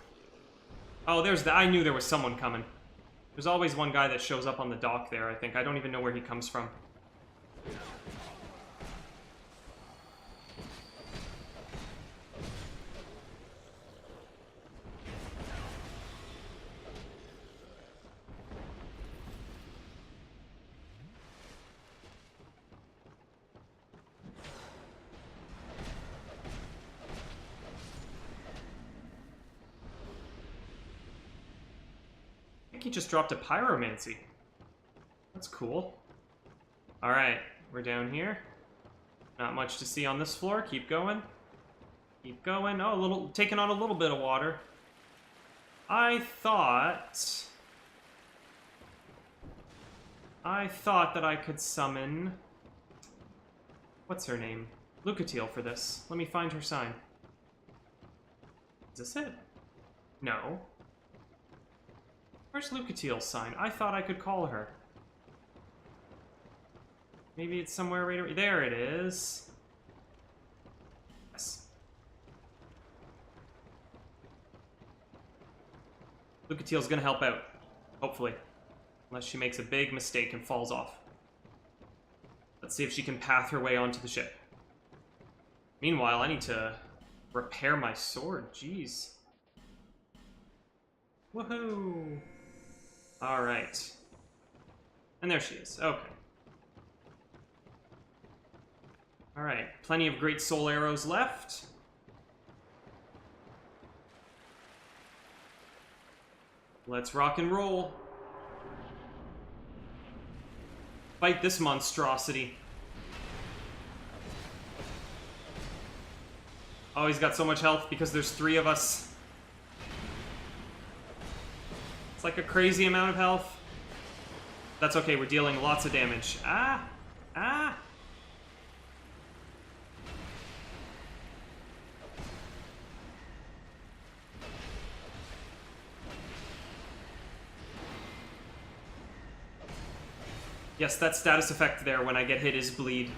Speaker 1: Oh, there's the... I knew there was someone coming. There's always one guy that shows up on the dock there, I think. I don't even know where he comes from. He just dropped a pyromancy. That's cool. Alright, we're down here. Not much to see on this floor. Keep going. Keep going. Oh, a little, taking on a little bit of water. I thought that I could summon... What's her name? Lucatiel for this. Let me find her sign. Is this it? No. Where's Lucatiel's sign? I thought I could call her. Maybe it's somewhere right over... There it is. Yes. Lucatiel's gonna help out. Hopefully. Unless she makes a big mistake and falls off. Let's see if she can path her way onto the ship. Meanwhile, I need to repair my sword. Jeez. Woohoo! Alright. And there she is. Okay. Alright. Plenty of great soul arrows left. Let's rock and roll. Fight this monstrosity. Oh, he's got so much health because there's 3 of us. It's like a crazy amount of health. That's okay, we're dealing lots of damage. Ah! Ah! Yes, that status effect there when I get hit is bleed.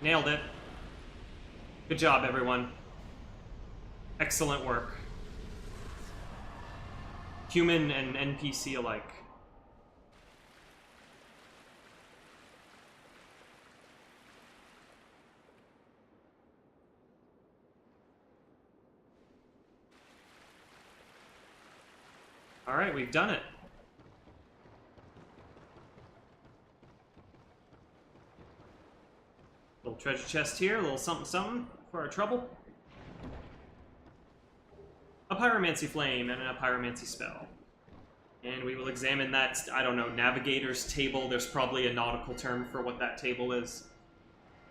Speaker 1: Nailed it. Good job, everyone. Excellent work. Human and NPC alike. Alright, we've done it. Little treasure chest here, a little something something for our trouble. A pyromancy flame and a pyromancy spell. And we will examine that, I don't know, navigator's table. There's probably a nautical term for what that table is.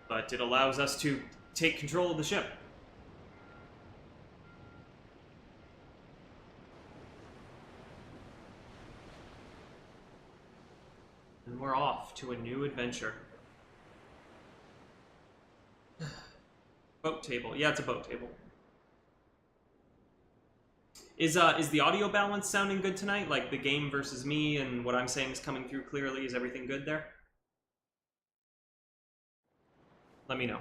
Speaker 1: But it allows us to take control of the ship. And we're off to a new adventure. Boat table. Yeah, it's a boat table. Is the audio balance sounding good tonight? Like the game versus me and what I'm saying is coming through clearly? Is everything good there? Let me know.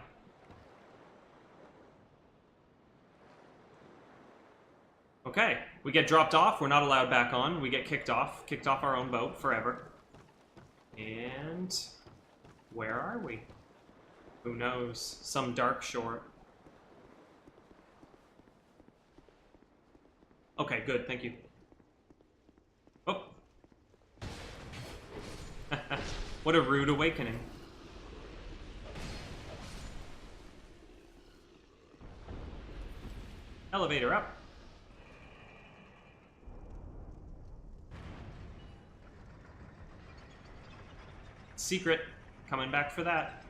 Speaker 1: Okay, we get dropped off. We're not allowed back on. We get kicked off our own boat forever. And where are we? Who knows? Some dark shore. Okay, good, thank you. Oh. What a rude awakening. Elevator up. Secret. Coming back for that.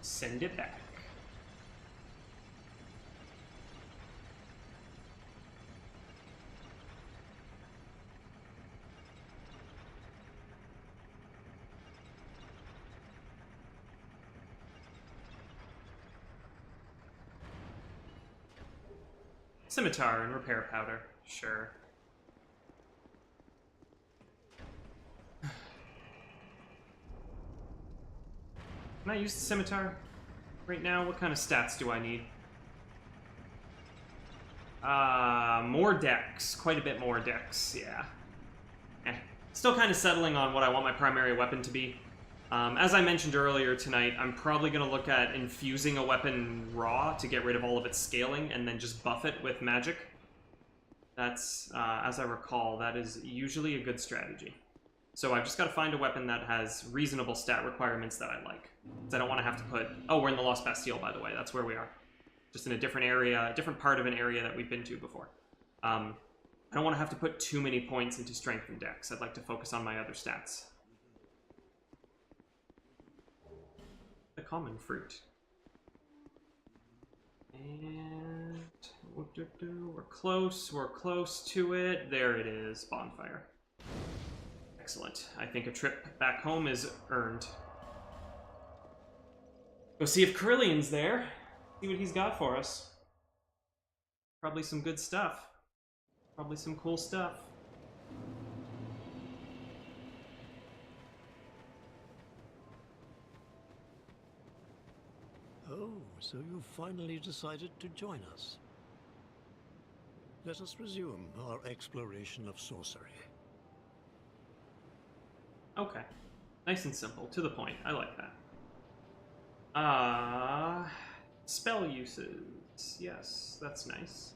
Speaker 1: Send it back. Scimitar and repair powder. Sure. Can I use the scimitar right now? What kind of stats do I need? More dex. Quite a bit more dex, yeah. Still kind of settling on what I want my primary weapon to be. As I mentioned earlier tonight, I'm probably going to look at infusing a weapon raw to get rid of all of its scaling and then just buff it with magic. That's, as I recall, that is usually a good strategy. So I've just got to find a weapon that has reasonable stat requirements that I like. Because I don't want to have to put... Oh, we're in the Lost Bastille, by the way. That's where we are. Just in a different area, a different part of an area that we've been to before. I don't want to have to put too many points into strength and dex. I'd like to focus on my other stats. The common fruit. And... We're close to it. There it is, bonfire. Excellent. I think a trip back home is earned. Go see if Kerillian's there. See what he's got for us. Probably some good stuff. Probably some cool stuff.
Speaker 6: Oh, so you finally decided to join us. Let us resume our exploration of sorcery.
Speaker 1: Okay. Nice and simple. To the point. I like that. Spell uses. Yes, that's nice.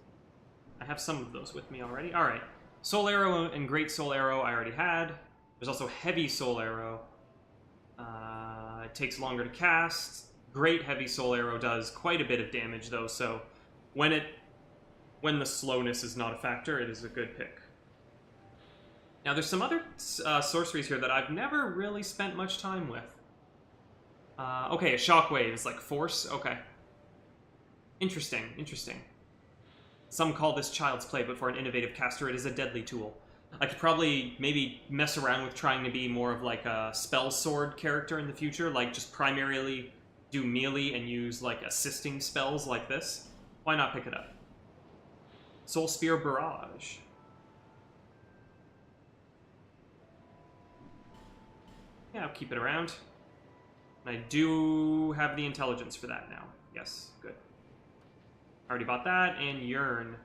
Speaker 1: I have some of those with me already. Alright. Soul Arrow and Great Soul Arrow I already had. There's also Heavy Soul Arrow. It takes longer to cast. Great Heavy Soul Arrow does quite a bit of damage, though, so when the slowness is not a factor, it is a good pick. Now, there's some other sorceries here that I've never really spent much time with. Okay, a Shockwave is like Force. Okay. Interesting, interesting. Some call this child's play, but for an innovative caster, it is a deadly tool. I could probably maybe mess around with trying to be more of like a spell sword character in the future, like just primarily do melee and use like assisting spells like this. Why not pick it up? Soul Spear Barrage. Yeah, I'll keep it around. And I do have the intelligence for that now. Yes, good. Already bought that, and Yearn.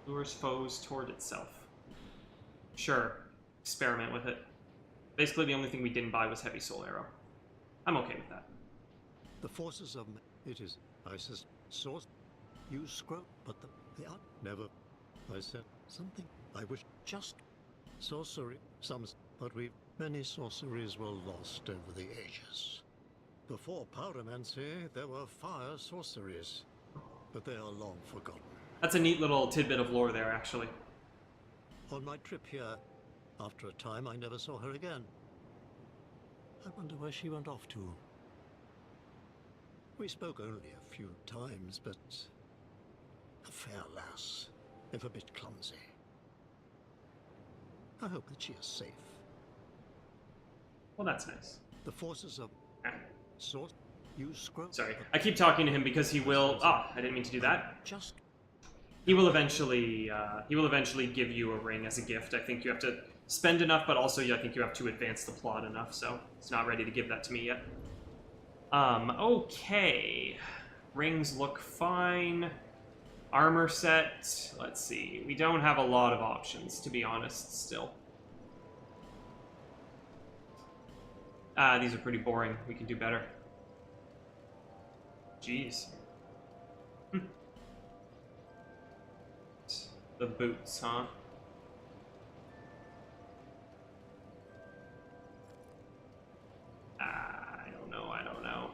Speaker 1: Lures foes toward itself. Sure, experiment with it. Basically, the only thing we didn't buy was Heavy Soul Arrow. I'm okay with that.
Speaker 6: The forces of it is Isis source. You scroll, but they are never. I said something. I wish just sorcery. Some, but many sorceries were lost over the ages. Before pyromancy, there were fire sorceries, but they are long forgotten.
Speaker 1: That's a neat little tidbit of lore there, actually.
Speaker 6: On my trip here, after a time, I never saw her again. I wonder where she went off to. We spoke only a few times, but a fair lass, if a bit clumsy. I hope that she is safe.
Speaker 1: Well, that's nice.
Speaker 6: The forces of source you scroll.
Speaker 1: Sorry, I keep talking to him because he will. Ah, I didn't mean to do that.
Speaker 6: Just
Speaker 1: He will eventually give you a ring as a gift. I think you have to spend enough, but also I think you have to advance the plot enough. So he's not ready to give that to me yet. Okay, rings look fine. Armor set. Let's see. We don't have a lot of options, to be honest, still. These are pretty boring. We can do better. Jeez. The boots, huh? I don't know, I don't know.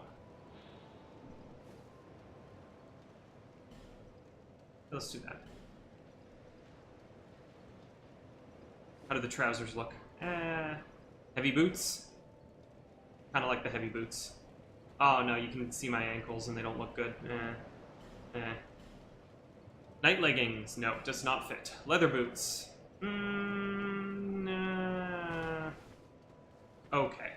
Speaker 1: Let's do that. How do the trousers look? Heavy boots? Kind of like the heavy boots. Oh no, you can see my ankles and they don't look good. Night leggings. No, does not fit. Leather boots. Okay.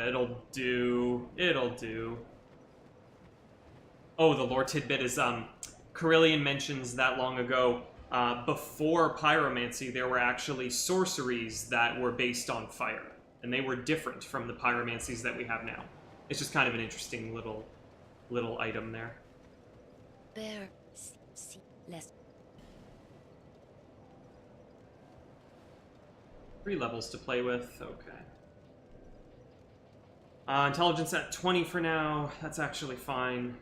Speaker 1: It'll do. It'll do. Oh, the lore tidbit is, Carillion mentions that long ago, before pyromancy, there were actually sorceries that were based on fire. And they were different from the pyromancies that we have now. It's just kind of an interesting little item there.
Speaker 5: Bear less.
Speaker 1: 3 levels to play with, okay. Intelligence at 20 for now, that's actually fine.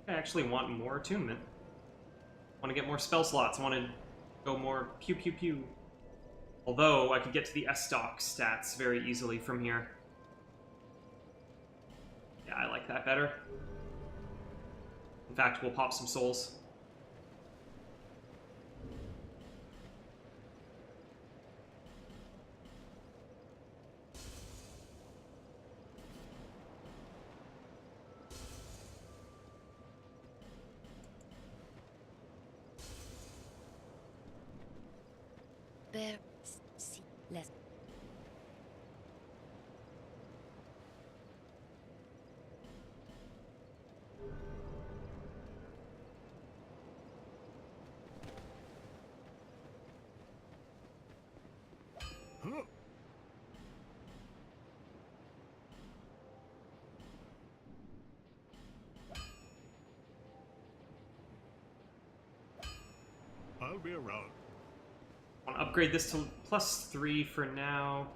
Speaker 1: I actually want more attunement. I want to get more spell slots, I want to go more pew pew pew. Although, I could get to the S-Stock stats very easily from here. Yeah, I like that better. In fact, we'll pop some souls.
Speaker 5: Bear less.
Speaker 6: I'll be around.
Speaker 1: I want to upgrade this to +3 for now.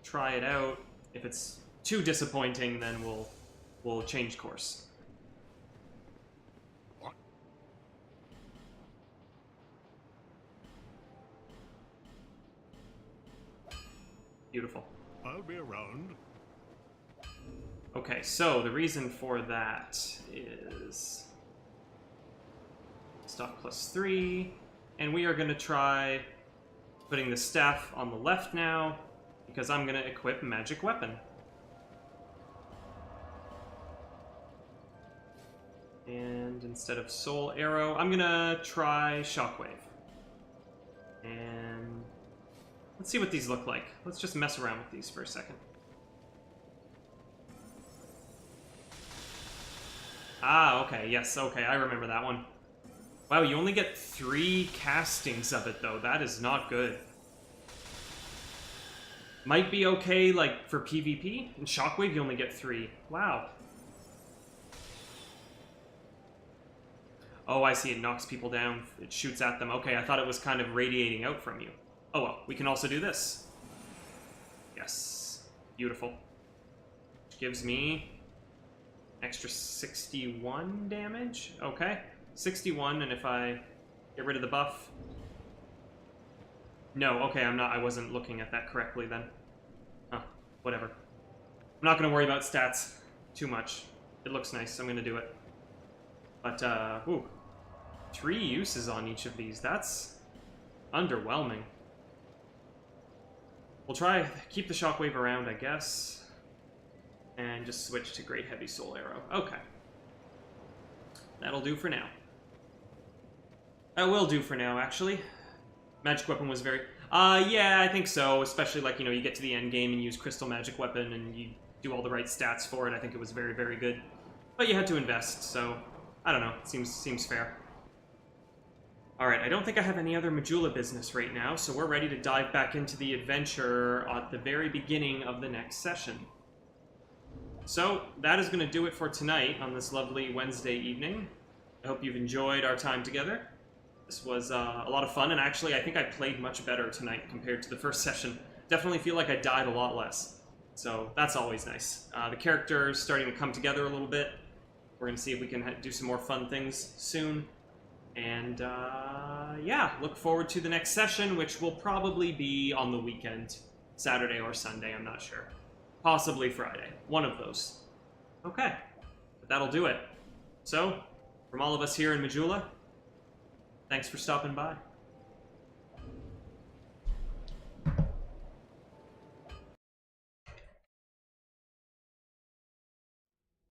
Speaker 1: Try it out. If it's too disappointing, then we'll change course.
Speaker 6: What?
Speaker 1: Beautiful.
Speaker 6: I'll be around.
Speaker 1: Okay, so the reason for that is stock +3, and we are going to try putting the staff on the left now, because I'm going to equip magic weapon. And instead of soul arrow, I'm going to try shockwave. And let's see what these look like. Let's just mess around with these for a second. Ah, okay, yes, okay, I remember that one. Wow, you only get 3 castings of it, though. That is not good. Might be okay, like, for PvP. In Shockwave, you only get 3. Wow. Oh, I see, it knocks people down. It shoots at them. Okay, I thought it was kind of radiating out from you. Oh well, we can also do this. Yes. Beautiful. Which gives me extra 61 damage. Okay. 61, and if I get rid of the buff... No, okay, I wasn't looking at that correctly then. Huh, whatever. I'm not gonna worry about stats too much. It looks nice, I'm gonna do it. But, ooh. 3 uses on each of these, that's underwhelming. We'll try, keep the shockwave around, I guess. And just switch to Great Heavy Soul Arrow. Okay. That'll do for now. That will do for now, actually. Magic Weapon was very... yeah, I think so. Especially, like, you know, you get to the end game and use Crystal Magic Weapon and you do all the right stats for it. I think it was very, very good. But you had to invest, so... I don't know. Seems fair. Alright, I don't think I have any other Majula business right now, so we're ready to dive back into the adventure at the very beginning of the next session. So, that is going to do it for tonight on this lovely Wednesday evening. I hope you've enjoyed our time together. This was a lot of fun, and actually I think I played much better tonight compared to the first session. Definitely feel like I died a lot less. So that's always nice. The character's starting to come together a little bit. We're going to see if we can do some more fun things soon. And yeah, look forward to the next session, which will probably be on the weekend. Saturday or Sunday, I'm not sure. Possibly Friday. One of those. Okay. But that'll do it. So, from all of us here in Majula, thanks for stopping by.